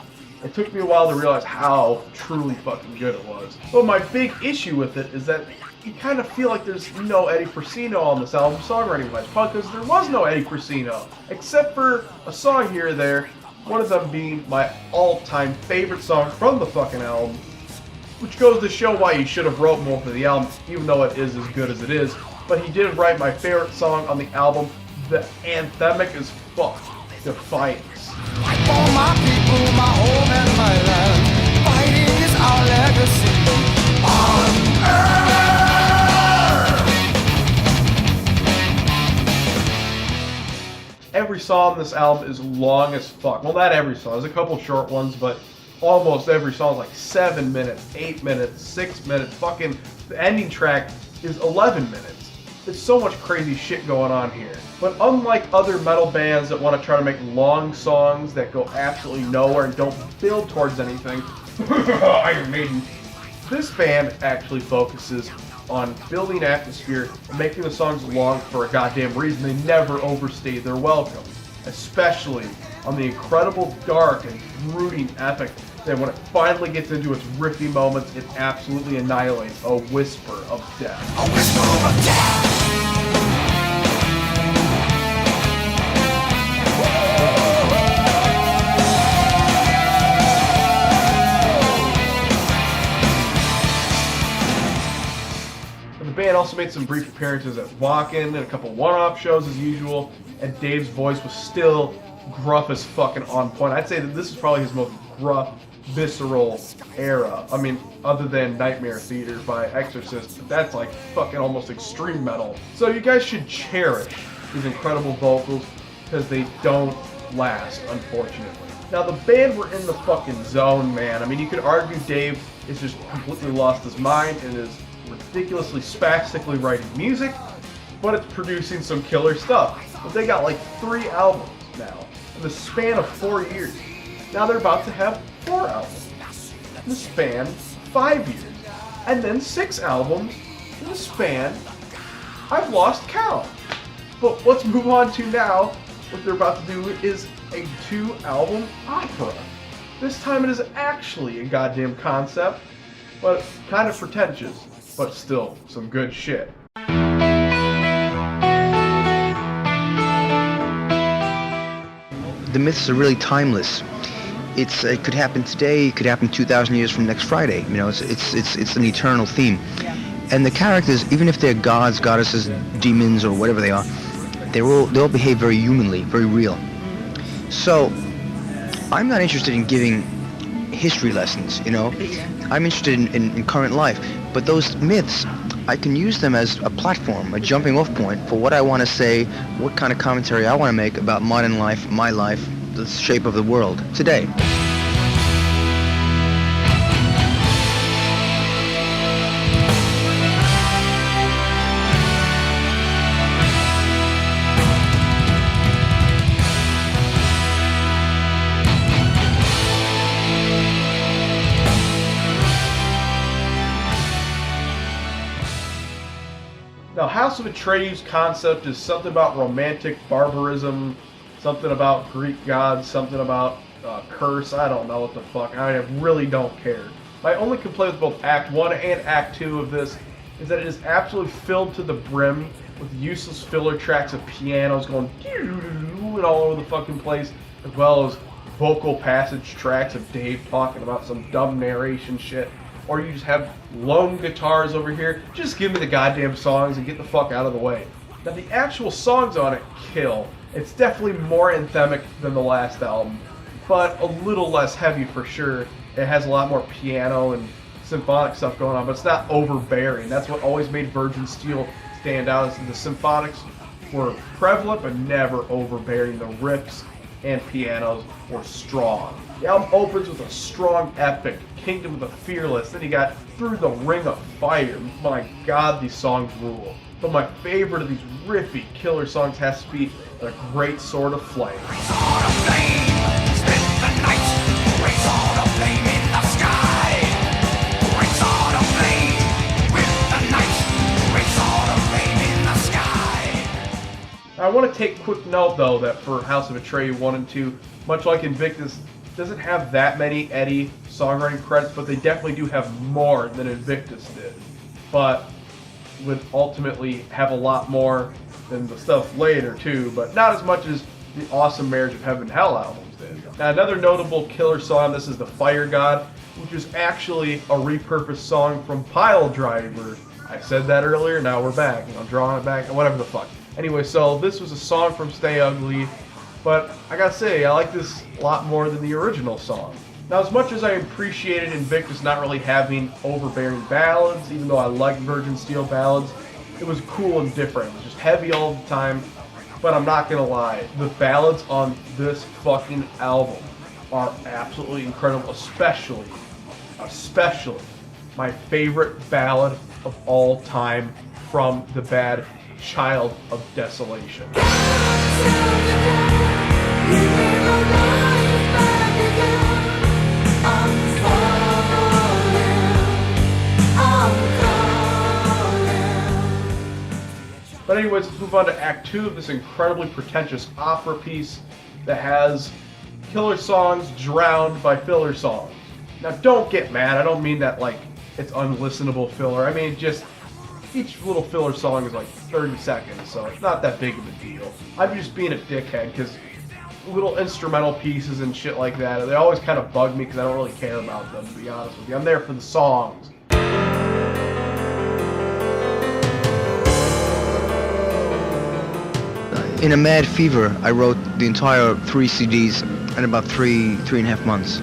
A: It took me a while to realize how truly fucking good it was. But my big issue with it is that you kind of feel like there's no Eddie Persino on this album songwriting-wise, because there was no Eddie Persino, except for a song here or there, one of them being my all-time favorite song from the fucking album, which goes to show why he should have wrote more for the album, even though it is as good as it is. But he did write my favorite song on the album, the anthemic as fuck, Defiance.
D: Fight for my people, my home and my land. Fighting is our legacy on earth.
A: Every song on this album is long as fuck. Well, not every song. There's a couple short ones, but almost every song is like 7 minutes, 8 minutes, 6 minutes. Fucking the ending track is 11 minutes. There's so much crazy shit going on here. But unlike other metal bands that want to try to make long songs that go absolutely nowhere and don't build towards anything, Iron Maiden, this band actually focuses on building atmosphere and making the songs long for a goddamn reason. They never overstay their welcome, especially on the incredible dark and brooding epic that when it finally gets into its riffy moments, it absolutely annihilates. A whisper of death.
D: A whisper of death.
A: The band also made some brief appearances at Wacken and a couple one-off shows as usual, and Dave's voice was still gruff as fucking on point. I'd say that this is probably his most gruff, visceral era. I mean, other than Nightmare Theater by Exorcist, but that's like fucking almost extreme metal. So you guys should cherish these incredible vocals because they don't last, unfortunately. Now the band were in the fucking zone, man. I mean, you could argue Dave is just completely lost his mind and is ridiculously spastically writing music, but it's producing some killer stuff. But they got like 3 albums now in the span of 4 years. Now they're about to have 4 albums in the span of 5 years, and then 6 albums in the span, I've lost count. But let's move on to now. What they're about to do is a 2-album opera. This time it is actually a goddamn concept, but kind of pretentious, but still some good shit.
E: The myths are really timeless. It could happen today, it could happen 2,000 years from next Friday. You know, it's an eternal theme. And the characters, even if they're gods, goddesses, demons, or whatever they are, they all behave very humanly, very real. So, I'm not interested in giving history lessons, you know? I'm interested in current life. But those myths, I can use them as a platform, a jumping off point for what I want to say, what kind of commentary I want to make about modern life, my life, the shape of the world today.
A: Now, House of Atreus concept is something about romantic barbarism, something about Greek gods, something about curse. I don't know what the fuck. I really don't care. My only complaint with both Act 1 and Act 2 of this is that it is absolutely filled to the brim with useless filler tracks of pianos going and all over the fucking place, as well as vocal passage tracks of Dave talking about some dumb narration shit. Or you just have lone guitars over here. Just give me the goddamn songs and get the fuck out of the way. Now the actual songs on it kill. It's definitely more anthemic than the last album, but a little less heavy for sure. It has a lot more piano and symphonic stuff going on, but it's not overbearing. That's what always made Virgin Steel stand out, is the symphonics were prevalent but never overbearing. The riffs and pianos were strong. The album opens with a strong epic, Kingdom of the Fearless. Then you got Through the Ring of Fire. My God, these songs rule. But my favorite of these riffy killer songs has to be A Great Sword of Flame. I want to take quick note, though, that for House of Atreus 1 and 2, much like Invictus, doesn't have that many Eddie songwriting credits, but they definitely do have more than Invictus did. But would ultimately have a lot more than the stuff later, too, but not as much as the awesome Marriage of Heaven and Hell albums did. Now, another notable killer song, this is The Fire God, which is actually a repurposed song from Pile Driver. I said that earlier, now we're back. I'm drawing it back, whatever the fuck. Anyway, so this was a song from Stay Ugly, but I gotta say, I like this a lot more than the original song. Now, as much as I appreciated Invictus not really having overbearing ballads, even though I like Virgin Steel ballads, it was cool and different. It was just heavy all the time, but I'm not gonna lie, the ballads on this fucking album are absolutely incredible, especially my favorite ballad of all time from the band Child of Desolation. But anyways, let's move on to Act 2 of this incredibly pretentious opera piece that has killer songs drowned by filler songs. Now, don't get mad. I don't mean that like it's unlistenable filler. I mean just each little filler song is like 30 seconds, so it's not that big of a deal. I'm just being a dickhead because little instrumental pieces and shit like that, they always kind of bug me because I don't really care about them, to be honest with you. I'm there for the songs.
E: In a mad fever, I wrote the entire 3 CDs in about three and a half months.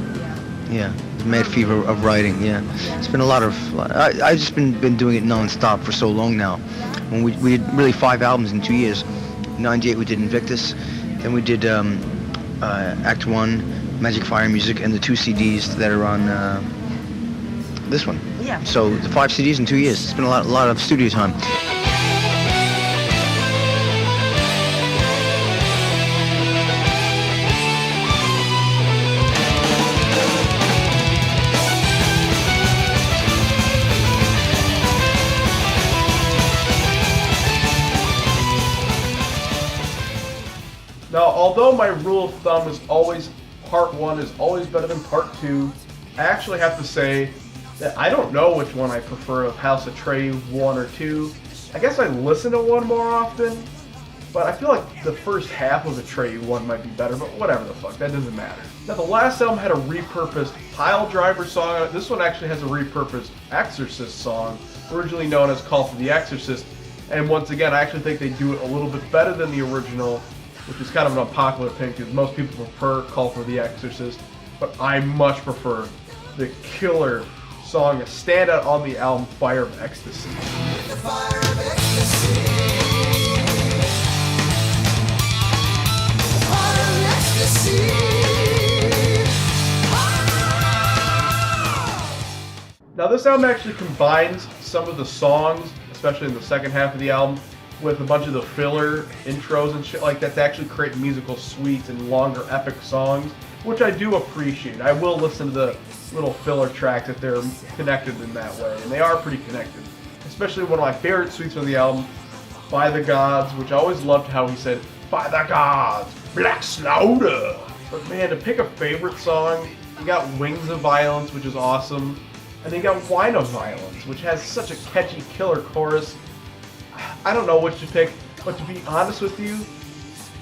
E: Yeah, mad fever of writing. Yeah, it's been a lot of. I've just been doing it non-stop for so long now. When we did really 5 albums in 2 years. In '98 we did Invictus, then we did Act 1, Magic Fire Music, and the 2 CDs that are on this one.
G: Yeah.
E: So the 5 CDs in 2 years. It's been a lot of studio time.
A: Now, although my rule of thumb is always part 1 is always better than part 2, I actually have to say that I don't know which one I prefer of House of Atreus 1 or 2. I guess I listen to 1 more often, but I feel like the first half of Atreus 1 might be better, but whatever the fuck, that doesn't matter. Now, the last album had a repurposed Pile Driver song. This one actually has a repurposed Exorcist song, originally known as Call for the Exorcist, and once again, I actually think they do it a little bit better than the original, which is kind of an unpopular opinion because most people prefer Call for the Exorcist, but I much prefer the killer song, a standout on the album, Fire of Ecstasy.
D: The fire of ecstasy. The fire of ecstasy.
A: Now, this album actually combines some of the songs, especially in the second half of the album, with a bunch of the filler intros and shit like that to actually create musical suites and longer epic songs, which I do appreciate. I will listen to the little filler tracks if they're connected in that way, and they are pretty connected. Especially one of my favorite suites on the album, By the Gods, which I always loved how he said, By the Gods, Black Slaughter. But man, to pick a favorite song, you got Wings of Violence, which is awesome, and then you got Wine of Violence, which has such a catchy killer chorus. I don't know which to pick, but to be honest with you,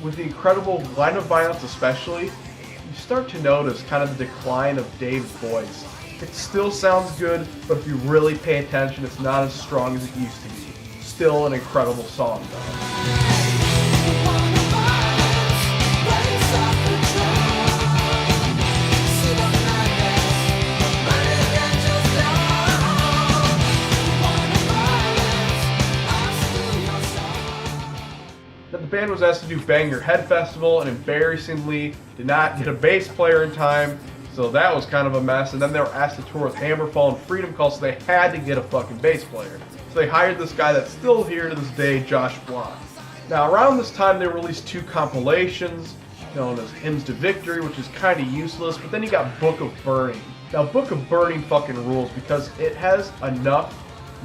A: with the incredible Line of Violence especially, you start to notice kind of the decline of Dave's voice. It still sounds good, but if you really pay attention, it's not as strong as it used to be. Still an incredible song, though. was asked to do Bang Your Head Festival and embarrassingly did not get a bass player in time, so that was kind of a mess. And then they were asked to tour with Hammerfall and Freedom Call, so they had to get a fucking bass player. So they hired this guy that's still here to this day, Josh Block. Now around this time they released 2 compilations known as Hymns to Victory, which is kind of useless, but then you got Book of Burning. Now Book of Burning fucking rules because it has enough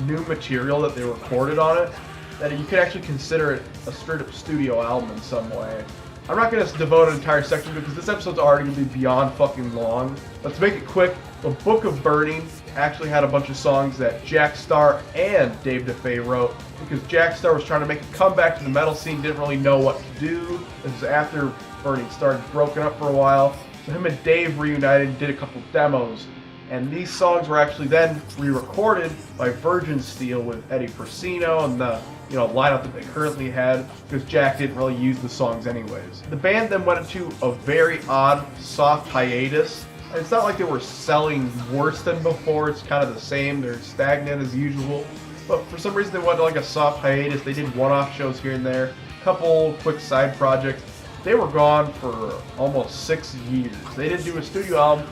A: new material that they recorded on it that you could actually consider it a straight up studio album in some way. I'm not going to devote an entire section because this episode's already going to be beyond fucking long. Let's make it quick. The Book of Burning actually had a bunch of songs that Jack Starr and Dave DeFay wrote because Jack Starr was trying to make a comeback to the metal scene, didn't really know what to do. This was after Burning started broken up for a while. So him and Dave reunited and did a couple demos. And these songs were actually then re-recorded by Virgin Steele with Eddie Persino and the lineup that they currently had because Jack didn't really use the songs anyways. The band then went into a very odd soft hiatus. And it's not like they were selling worse than before, it's kind of the same, they're stagnant as usual. But for some reason they went to like a soft hiatus, they did one-off shows here and there, a couple quick side projects. They were gone for almost 6 years. They didn't do a studio album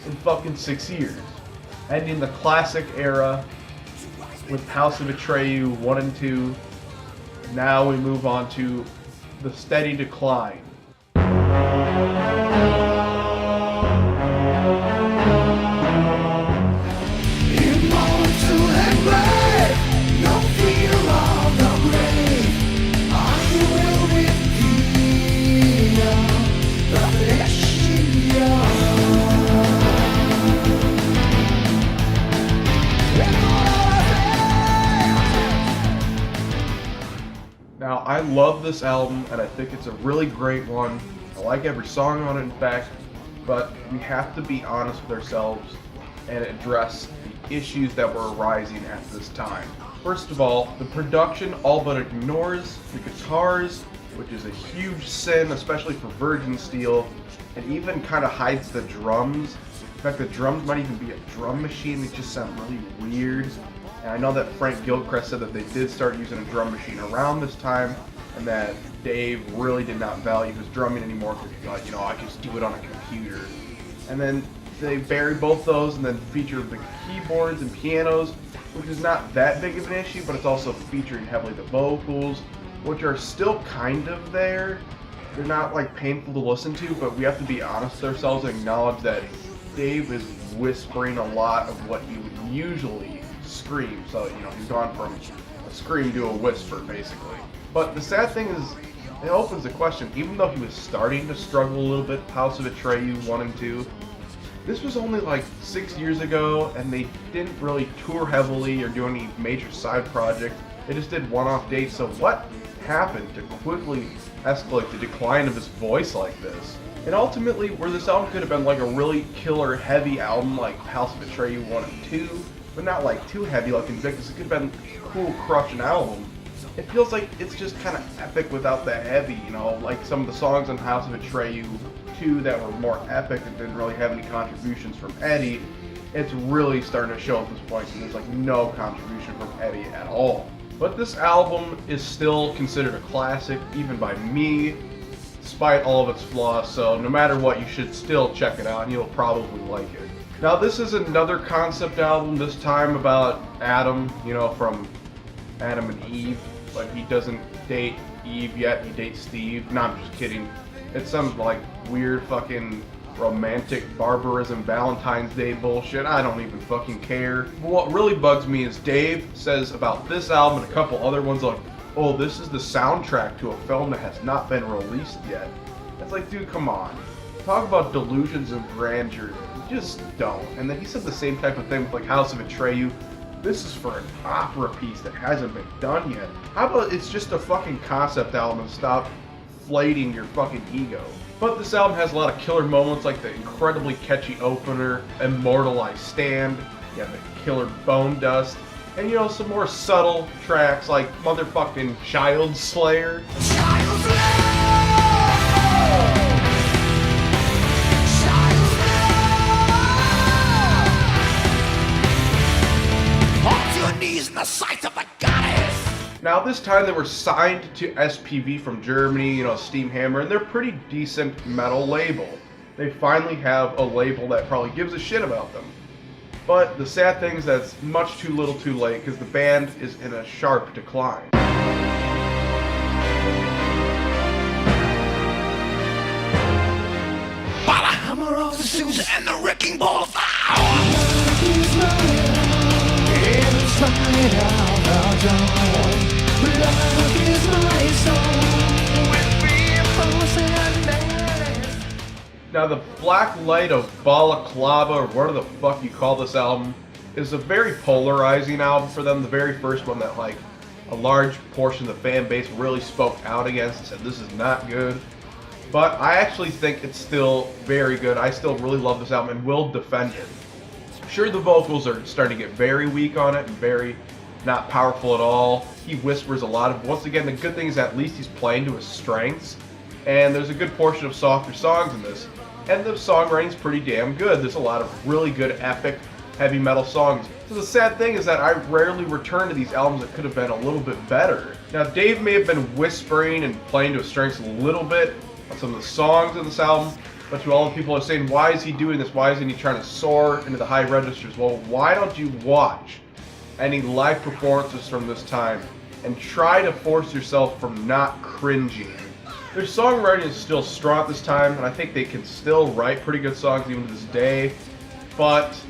A: in fucking 6 years. Ending the classic era with House of Atreus 1 and 2. Now we move on to the steady decline. Now, I love this album, and I think it's a really great one. I like every song on it, in fact, but we have to be honest with ourselves and address the issues that were arising at this time. First of all, the production all but ignores the guitars, which is a huge sin, especially for Virgin Steele, and even kind of hides the drums. In fact, the drums might even be a drum machine. They just sound really weird. And I know that Frank Gilchrist said that they did start using a drum machine around this time, and that Dave really did not value his drumming anymore because he thought, I can just do it on a computer. And then they buried both those and then featured the keyboards and pianos, which is not that big of an issue, but it's also featuring heavily the vocals, which are still kind of there. They're not like painful to listen to, but we have to be honest with ourselves and acknowledge that Dave is whispering a lot of what he would usually scream. So, he's gone from a scream to a whisper, basically. But the sad thing is, it opens the question, even though he was starting to struggle a little bit, House of Atreus 1 and 2, this was only like 6 years ago, and they didn't really tour heavily or do any major side projects. They just did one-off dates, so what happened to quickly escalate the decline of his voice like this? And ultimately, where this album could have been like a really killer heavy album like House of Atreus 1 and 2, but not like too heavy like Invictus, it could have been a cool, crushing album. It feels like it's just kind of epic without the heavy, like some of the songs on House of Atreus 2 that were more epic and didn't really have any contributions from Eddie. It's really starting to show at this point, and there's like no contribution from Eddie at all. But this album is still considered a classic, even by me, despite all of its flaws, so no matter what, you should still check it out, and you'll probably like it. Now this is another concept album, this time about Adam, from Adam and Eve, but he doesn't date Eve yet, he dates Steve. No, I'm just kidding. It's some like weird fucking romantic barbarism Valentine's Day bullshit. I don't even fucking care. But what really bugs me is Dave says about this album and a couple other ones like, oh, this is the soundtrack to a film that has not been released yet. It's like, dude, come on. Talk about delusions of grandeur. Just don't. And then he said the same type of thing with like House of Atreus. This is for an opera piece that hasn't been done yet. How about it's just a fucking concept album and stop inflating your fucking ego? But this album has a lot of killer moments like the incredibly catchy opener, Immortalized Stand, you have the killer Bone Dust, and some more subtle tracks like motherfucking Child Slayer. Now this time they were signed to SPV from Germany, you know, Steamhammer, and they're a pretty decent metal label. They finally have a label that probably gives a shit about them. But the sad thing is that it's much too little too late because the band is in a sharp decline.
D: By the hammer of the Zeus and the wrecking ball of fire.
A: Now the Black Light of Balaclava, or whatever the fuck you call this album, is a very polarizing album for them. The very first one that like a large portion of the fan base really spoke out against and said this is not good. But I actually think it's still very good. I still really love this album and will defend it. Sure, the vocals are starting to get very weak on it and very not powerful at all. He whispers a lot of, once again, the good thing is at least he's playing to his strengths. And there's a good portion of softer songs in this. And the songwriting's pretty damn good. There's a lot of really good epic heavy metal songs. So the sad thing is that I rarely return to these albums that could have been a little bit better. Now Dave may have been whispering and playing to his strengths a little bit on some of the songs in this album, but to all the people who are saying, why is he doing this? Why isn't he trying to soar into the high registers? Well, why don't you watch any live performances from this time and try to force yourself from not cringing? Their songwriting is still strong at this time, and I think they can still write pretty good songs even to this day. But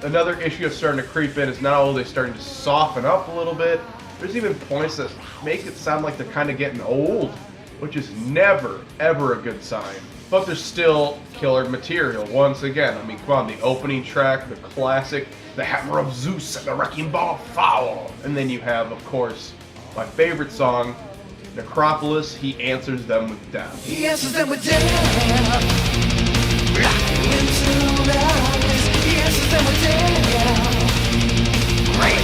A: another issue that's starting to creep in is not only are they starting to soften up a little bit, there's even points that make it sound like they're kind of getting old, which is never, ever a good sign. But there's still killer material. Once again, I mean, come on, the opening track, the classic, the Hammer of Zeus and the Wrecking Ball of Fire. And then you have, of course, my favorite song, Necropolis, He Answers Them with Death.
D: He answers them with death. Into their eyes. He answers them with death. Right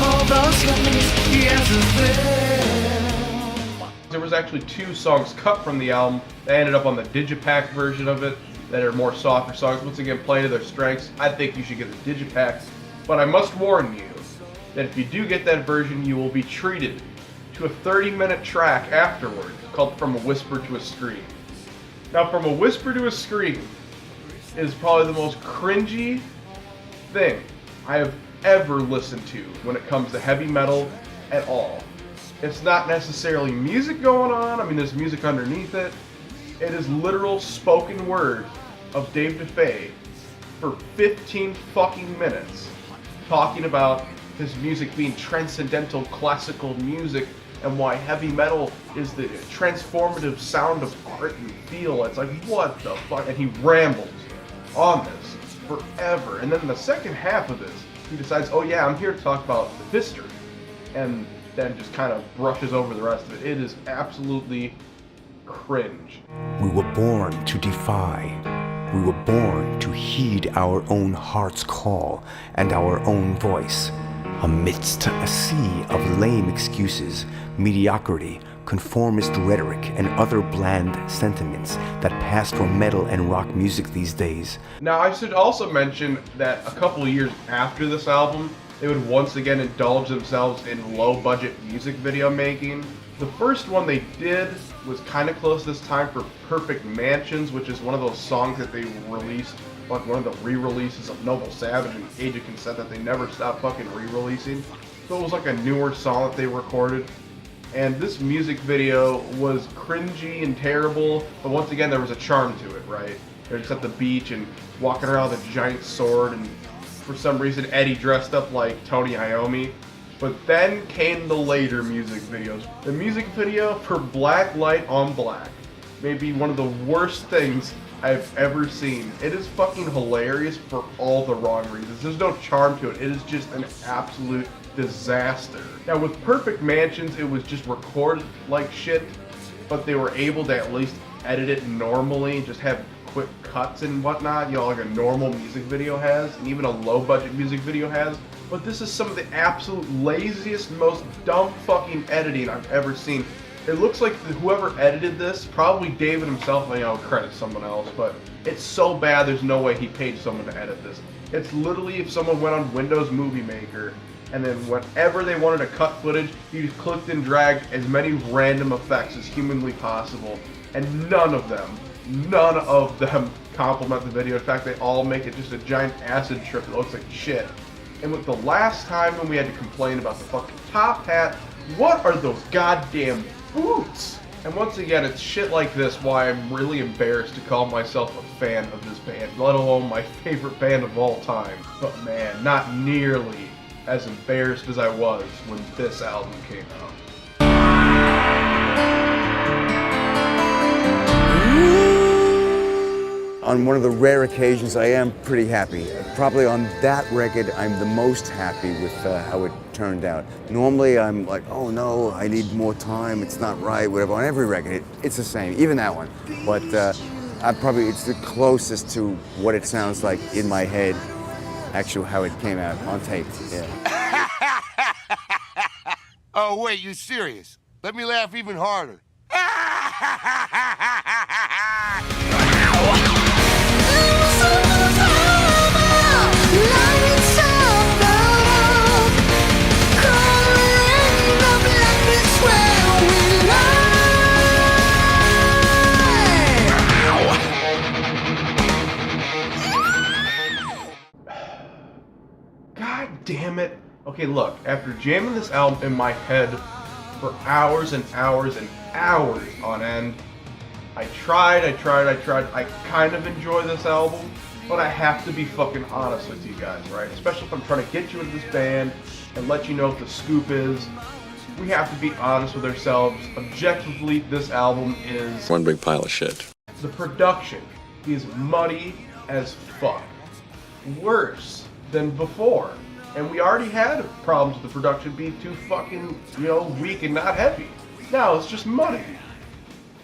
D: all those guys. He answers them.
A: There was actually 2 songs cut from the album that ended up on the Digipack version of it that are more softer songs. Once again, playing to their strengths. I think you should get the Digipack. But I must warn you that if you do get that version, you will be treated to a 30-minute track afterward called From a Whisper to a Scream. Now, From a Whisper to a Scream is probably the most cringy thing I have ever listened to when it comes to heavy metal at all. It's not necessarily music going on, I mean there's music underneath it. It is literal spoken word of Dave DeFay for 15 fucking minutes talking about his music being transcendental classical music and why heavy metal is the transformative sound of art and feel. It's like, what the fuck? And he rambles on this forever. And then in the second half of this, he decides, oh yeah, I'm here to talk about history. And then just kind of brushes over the rest of it. It is absolutely cringe.
C: We were born to defy. We were born to heed our own heart's call and our own voice. Amidst a sea of lame excuses, mediocrity, conformist rhetoric, and other bland sentiments that pass for metal and rock music these days.
A: Now, I should also mention that a couple of years after this album, they would once again indulge themselves in low-budget music video making. The first one they did was kind of close this time for Perfect Mansions, which is one of those songs that they released, like one of the re-releases of Noble Savage and Age of Consent that they never stopped fucking re-releasing. So it was like a newer song that they recorded. And this music video was cringy and terrible, but once again there was a charm to it, right? They're just at the beach and walking around with a giant sword, and for some reason Eddie dressed up like Tony Iommi. But then came the later music videos. The music video for Black Light on Black may be one of the worst things I've ever seen. It is fucking hilarious for all the wrong reasons. There's no charm to it. It is just an absolute disaster. Now with Perfect Mansions, it was just recorded like shit, but they were able to at least edit it normally, just have quick cuts and whatnot, you know, like a normal music video has, and even a low-budget music video has. But this is some of the absolute laziest, most dumb fucking editing I've ever seen. It looks like whoever edited this, probably David himself, you know, credit someone else, but it's so bad there's no way he paid someone to edit this. It's literally if someone went on Windows Movie Maker and then whenever they wanted to cut footage, you just clicked and dragged as many random effects as humanly possible, and none of them complement the video. In fact, they all make it just a giant acid trip that looks like shit. And with the last time when we had to complain about the fucking top hat, what are those goddamn boots? And once again, it's shit like this why I'm really embarrassed to call myself a fan of this band, let alone my favorite band of all time. But man, not nearly as embarrassed as I was when this album came out.
G: On one of the rare occasions, I am pretty happy. Probably on that record, I'm the most happy with how it turned out. Normally, I'm like, oh no, I need more time, it's not right, whatever. On every record, it's the same, even that one. But it's the closest to what it sounds like in my head, actually how it came out on tape, yeah.
H: Oh, wait, you serious? Let me laugh even harder.
A: God damn it. Okay, look, after jamming this album in my head for hours and hours and hours on end, I tried. I kind of enjoy this album, but I have to be fucking honest with you guys, right? Especially if I'm trying to get you into this band and let you know what the scoop is. We have to be honest with ourselves. Objectively, this album is
I: one big pile of shit.
A: The production is muddy as fuck. Worse than before. And we already had problems with the production being too fucking, weak and not heavy. Now it's just muddy.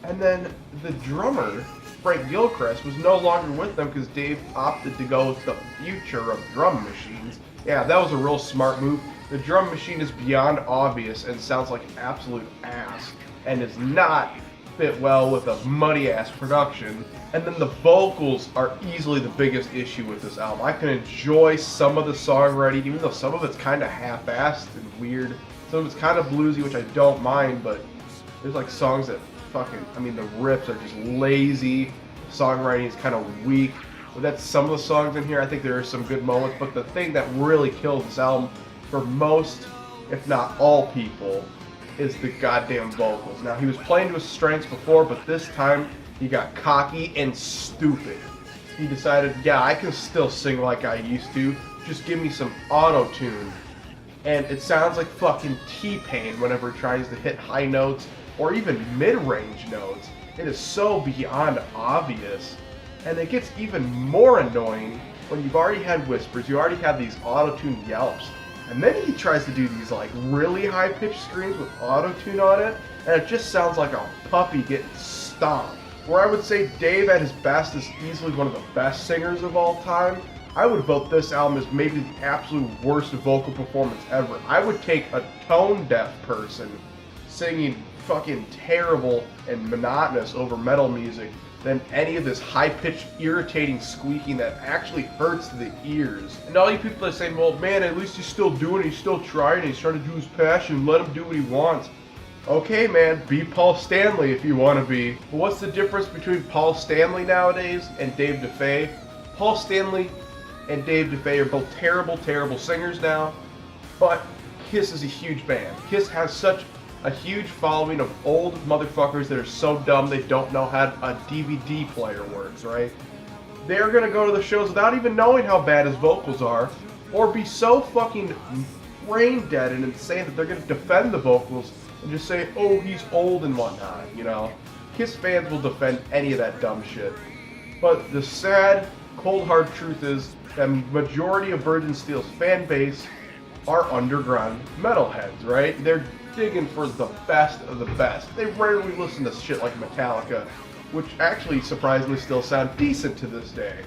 A: And then the drummer, Frank Gilchrist, was no longer with them because Dave opted to go with the future of drum machines. Yeah, that was a real smart move. The drum machine is beyond obvious and sounds like absolute ass and does not fit well with a muddy ass production. And then the vocals are easily the biggest issue with this album. I can enjoy some of the songwriting, even though some of it's kind of half-assed and weird. Some of it's kind of bluesy, which I don't mind, but there's like songs that the riffs are just lazy. The songwriting is kind of weak. But that's some of the songs in here. I think there are some good moments, but the thing that really kills this album for most, if not all people, is the goddamn vocals. Now, he was playing to his strengths before, but this time he got cocky and stupid. He decided, yeah, I can still sing like I used to. Just give me some auto-tune. And it sounds like fucking T-Pain whenever he tries to hit high notes or even mid-range notes. It is so beyond obvious. And it gets even more annoying when you've already had whispers, you already have these auto-tune yelps. And then he tries to do these like really high-pitched screams with auto-tune on it, and it just sounds like a puppy getting stomped. Where I would say Dave at his best is easily one of the best singers of all time, I would vote this album as maybe the absolute worst vocal performance ever. I would take a tone-deaf person singing fucking terrible and monotonous over metal music than any of this high-pitched, irritating squeaking that actually hurts the ears. And all you people that say, well, man, at least he's still doing it, he's still trying, he's trying to do his passion, let him do what he wants. Okay, man, be Paul Stanley if you want to be. But what's the difference between Paul Stanley nowadays and Dave DeFay? Paul Stanley and Dave DeFay are both terrible, terrible singers now, but Kiss is a huge band. Kiss has such a huge following of old motherfuckers that are so dumb they don't know how a DVD player works, right? They're gonna go to the shows without even knowing how bad his vocals are, or be so fucking brain dead and insane that they're gonna defend the vocals and just say, oh, he's old and whatnot, Kiss fans will defend any of that dumb shit. But the sad, cold hard truth is that majority of Virgin Steel's fan base are underground metalheads, right? They're digging for the best of the best. They rarely listen to shit like Metallica, which actually surprisingly still sound decent to this day.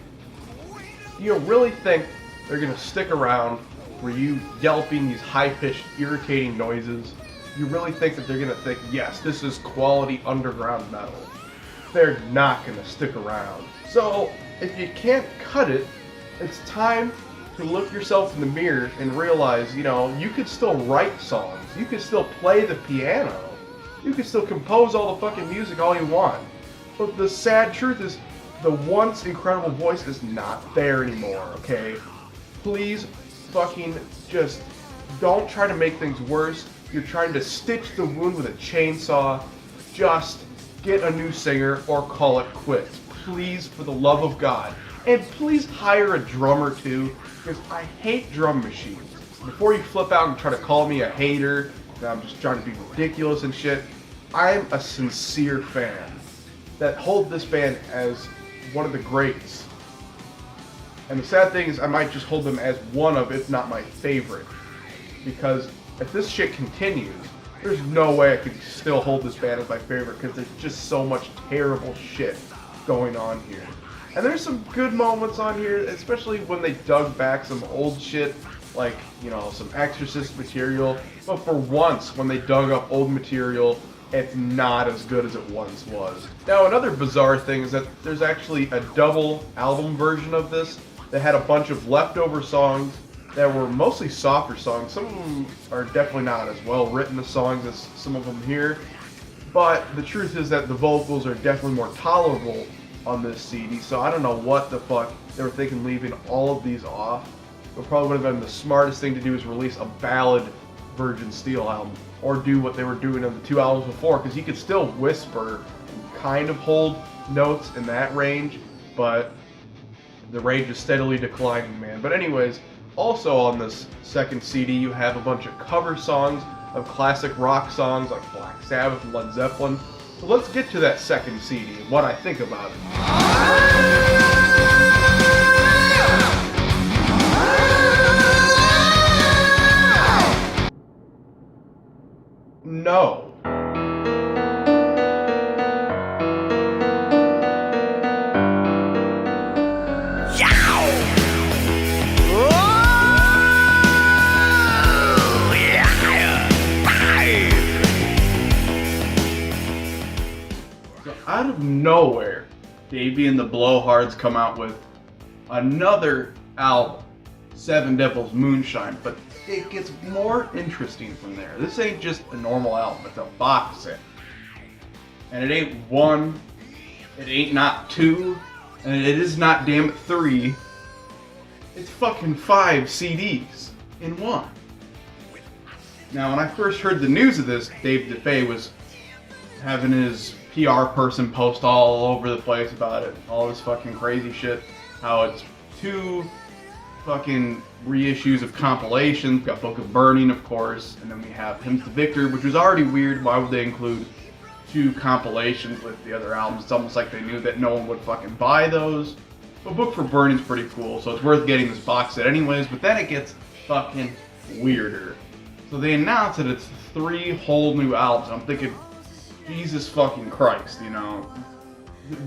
A: You really think they're gonna stick around for you yelping these high-pitched, irritating noises? You really think that they're gonna think, yes, this is quality underground metal? They're not gonna stick around. So, if you can't cut it, it's time to look yourself in the mirror and realize, you know, you could still write songs. You could still play the piano. You could still compose all the fucking music all you want. But the sad truth is, the once incredible voice is not there anymore, okay? Please fucking just don't try to make things worse. You're trying to stitch the wound with a chainsaw. Just get a new singer or call it quits. Please, for the love of God. And please hire a drummer too, because I hate drum machines. Before you flip out and try to call me a hater, that I'm just trying to be ridiculous and shit, I'm a sincere fan that hold this band as one of the greats. And the sad thing is, I might just hold them as one of, if not my favorite. Because if this shit continues, there's no way I could still hold this band as my favorite, because there's just so much terrible shit going on here. And there's some good moments on here, especially when they dug back some old shit, like, you know, some Exorcist material. But for once, when they dug up old material, it's not as good as it once was. Now, another bizarre thing is that there's actually a double album version of this that had a bunch of leftover songs that were mostly softer songs. Some of them are definitely not as well written as songs as some of them here. But the truth is that the vocals are definitely more tolerable on this CD, so I don't know what the fuck they were thinking leaving all of these off. It probably would have been the smartest thing to do is release a ballad Virgin Steele album, or do what they were doing on the two albums before, because you could still whisper and kind of hold notes in that range, but the range is steadily declining, man. But anyways, also on this second CD you have a bunch of cover songs of classic rock songs like Black Sabbath and Led Zeppelin. So let's get to that second CD and what I think about it. No. Out of nowhere, Davey and the Blowhards come out with another album, Seven Devils Moonshine, but it gets more interesting from there. This ain't just a normal album, it's a box set. And it ain't one, it ain't not two, and it is not, damn it, three. It's fucking 5 CDs in one. Now, when I first heard the news of this, Dave DeFay was having his PR person post all over the place about it, all this fucking crazy shit, how it's 2 fucking reissues of compilations. We've got Book of Burning, of course, and then we have Hymns to Victor, which was already weird. Why would they include 2 compilations with the other albums? It's almost like they knew that no one would fucking buy those. But Book for Burning's pretty cool, so it's worth getting this box set anyways, but then it gets fucking weirder. So they announced that it's 3 whole new albums. I'm thinking, Jesus fucking Christ, you know.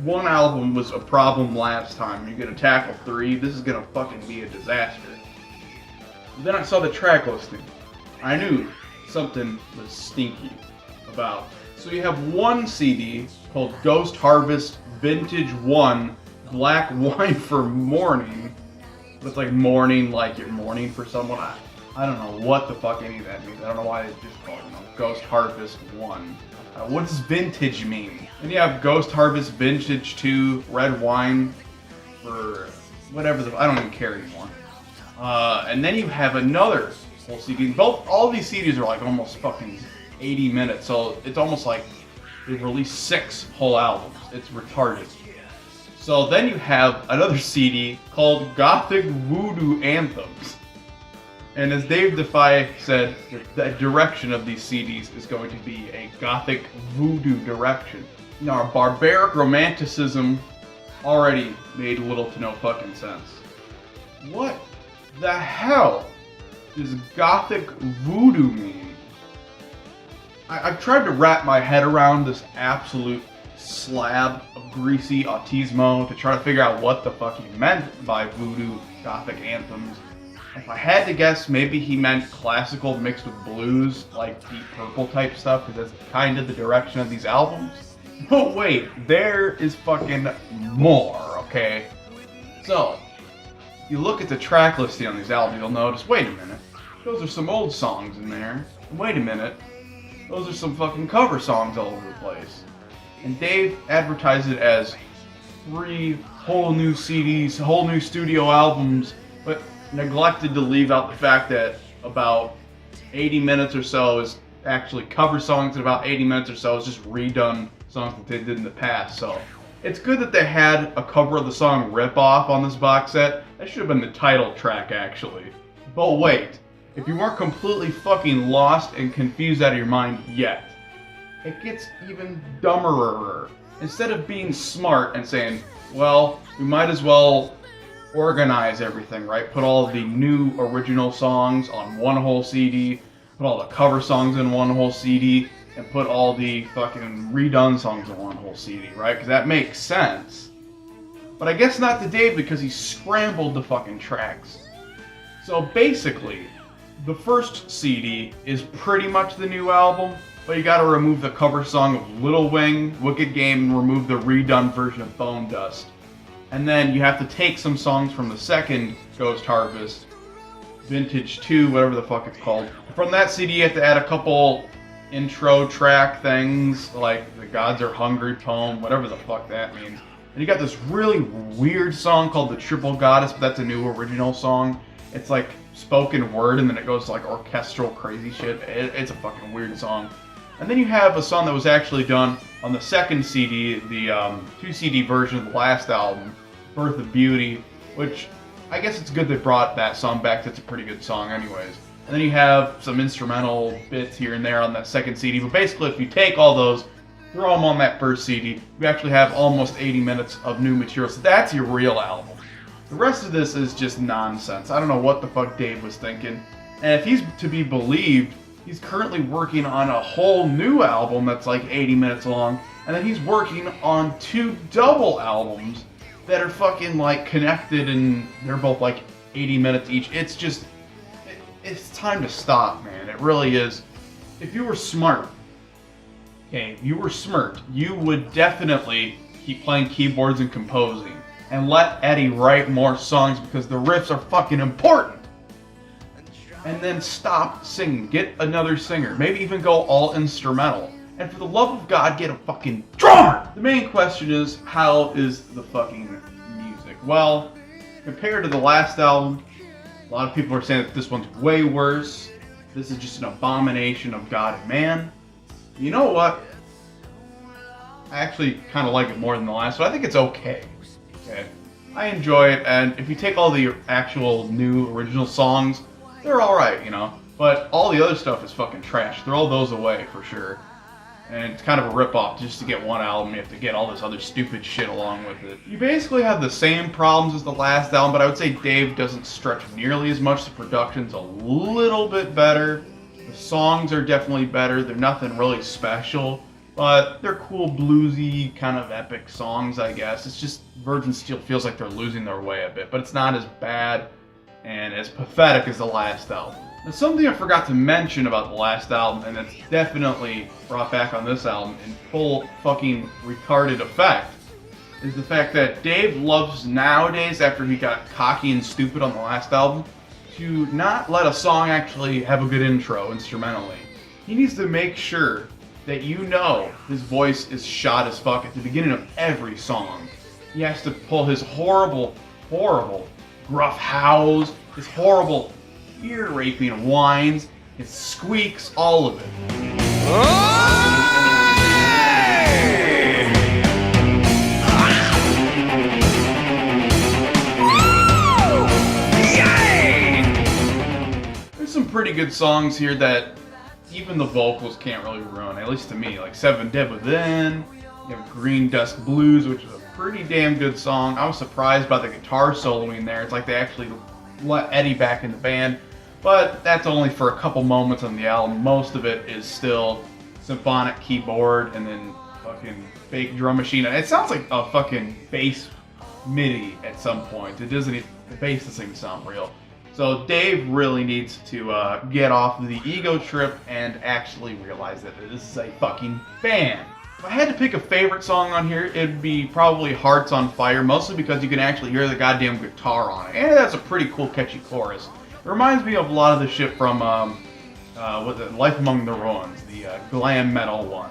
A: 1 album was a problem last time. You're gonna tackle 3. This is gonna fucking be a disaster. Then I saw the track listing. I knew something was stinky about it. So you have 1 CD called Ghost Harvest Vintage 1 Black Wine for Mourning. It's like mourning like you're mourning for someone. I don't know what the fuck any of that means. I don't know why they just call it, Ghost Harvest 1. What does vintage mean? And you have Ghost Harvest Vintage 2 Red Wine for whatever I don't even care anymore. And then you have another whole CD. All these CDs are like almost fucking 80 minutes, so it's almost like they've released 6 whole albums. It's retarded. So then you have another CD called Gothic Voodoo Anthems. And as Dave DeFay said, the direction of these CDs is going to be a gothic voodoo direction. Now, our barbaric romanticism already made little to no fucking sense. What the hell does gothic voodoo mean? I've tried to wrap my head around this absolute slab of greasy autismo to try to figure out what the fuck he meant by voodoo gothic anthems. If I had to guess, maybe he meant classical mixed with blues, like Deep Purple type stuff, because that's kind of the direction of these albums. But wait, there is fucking more, okay? So, you look at the track listing on these albums, you'll notice, wait a minute, those are some old songs in there. And wait a minute, those are some fucking cover songs all over the place. And Dave advertised it as 3 whole new CDs, whole new studio albums, but neglected to leave out the fact that about 80 minutes or so is actually cover songs, and about 80 minutes or so is just redone songs that they did in the past. So it's good that they had a cover of the song Rip Off on this box set. That should have been the title track, actually. But wait, if you weren't completely fucking lost and confused out of your mind yet, it gets even dumberer. Instead of being smart and saying, well, we might as well organize everything, right? Put all of the new original songs on one whole CD, put all the cover songs in one whole CD, and put all the fucking redone songs in one whole CD, right? Because that makes sense. But I guess not to Dave, because he scrambled the fucking tracks. So basically, the first CD is pretty much the new album, but you gotta remove the cover song of Little Wing, Wicked Game, and remove the redone version of Bone Dust. And then you have to take some songs from the second Ghost Harvest, Vintage 2, whatever the fuck it's called. From that CD, you have to add a couple intro track things, like The Gods Are Hungry poem, whatever the fuck that means. And you got this really weird song called The Triple Goddess, but that's a new original song. It's like spoken word, and then it goes to like orchestral crazy shit. It's a fucking weird song. And then you have a song that was actually done on the second CD, the 2 CD version of the last album, Birth of Beauty, which I guess it's good they brought that song back. That's a pretty good song anyways. And then you have some instrumental bits here and there on that second CD. But basically, if you take all those, throw them on that first CD, you actually have almost 80 minutes of new material. So that's your real album. The rest of this is just nonsense. I don't know what the fuck Dave was thinking. And if he's to be believed, he's currently working on a whole new album that's like 80 minutes long. And then he's working on 2 double albums that are fucking like connected, and they're both like 80 minutes each. It's just, it's time to stop, man. It really is. If you were smart, okay, if you were smart, you would definitely keep playing keyboards and composing, and let Eddie write more songs, because the riffs are fucking important. And then stop singing. Get another singer. Maybe even go all instrumental. And for the love of God, get a fucking drummer! The main question is, how is the fucking music? Well, compared to the last album, a lot of people are saying that this one's way worse. This is just an abomination of God and man. You know what? I actually kind of like it more than the last one. I think it's okay. Okay, I enjoy it, and if you take all the actual new original songs, they're alright, you know? But all the other stuff is fucking trash. Throw those away for sure. And it's kind of a rip-off. Just to get one album, you have to get all this other stupid shit along with it. You basically have the same problems as the last album, but I would say Dave doesn't stretch nearly as much. The production's a little bit better. The songs are definitely better. They're nothing really special, but they're cool, bluesy, kind of epic songs, I guess. It's just Virgin Steel feels like they're losing their way a bit, but it's not as bad and as pathetic as the last album. Now, something I forgot to mention about the last album, and that's definitely brought back on this album in full fucking retarded effect, is the fact that Dave loves nowadays, after he got cocky and stupid on the last album, to not let a song actually have a good intro instrumentally. He needs to make sure that you know his voice is shot as fuck at the beginning of every song. He has to pull his horrible, horrible gruff howls, his horrible ear-raping whines, his squeaks, all of it. There's some pretty good songs here that even the vocals can't really ruin, at least to me. Like Seven Dead Within, you have Green Dusk Blues, which is a pretty damn good song. I was surprised by the guitar soloing there. It's like they actually let Eddie back in the band, but that's only for a couple moments on the album. Most of it is still symphonic keyboard and then fucking fake drum machine. It sounds like a fucking bass MIDI at some point. It doesn't even, the bass doesn't even sound real. So Dave really needs to get off the ego trip and actually realize that this is a fucking band. If I had to pick a favorite song on here, it'd be probably Hearts on Fire, mostly because you can actually hear the goddamn guitar on it. And that's a pretty cool, catchy chorus. It reminds me of a lot of the shit from what's it, Life Among the Ruins, the glam metal one.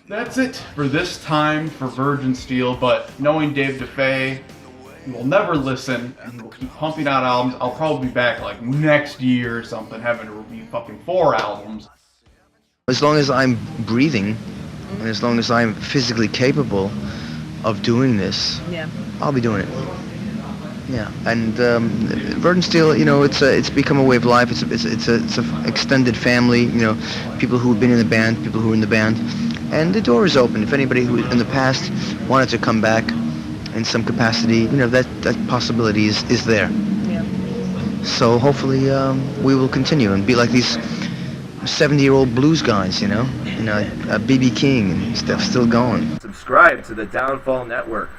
A: That's it for this time for Virgin Steel, but knowing Dave DeFay, he will never listen, and he will keep pumping out albums. I'll probably be back like next year or something, having to review fucking 4 albums.
E: As long as I'm breathing, and as long as I'm physically capable of doing this, I'll be doing it. Yeah, and Virgin Steel, you know, it's become a way of life. It's a extended family. You know, people who've been in the band, people who are in the band, and the door is open. If anybody who in the past wanted to come back in some capacity, you know, that possibility is there. Yeah. So hopefully we will continue and be like these 70-year-old blues guys, you know, B.B. King and stuff, still going.
I: Subscribe to the Downfall Network.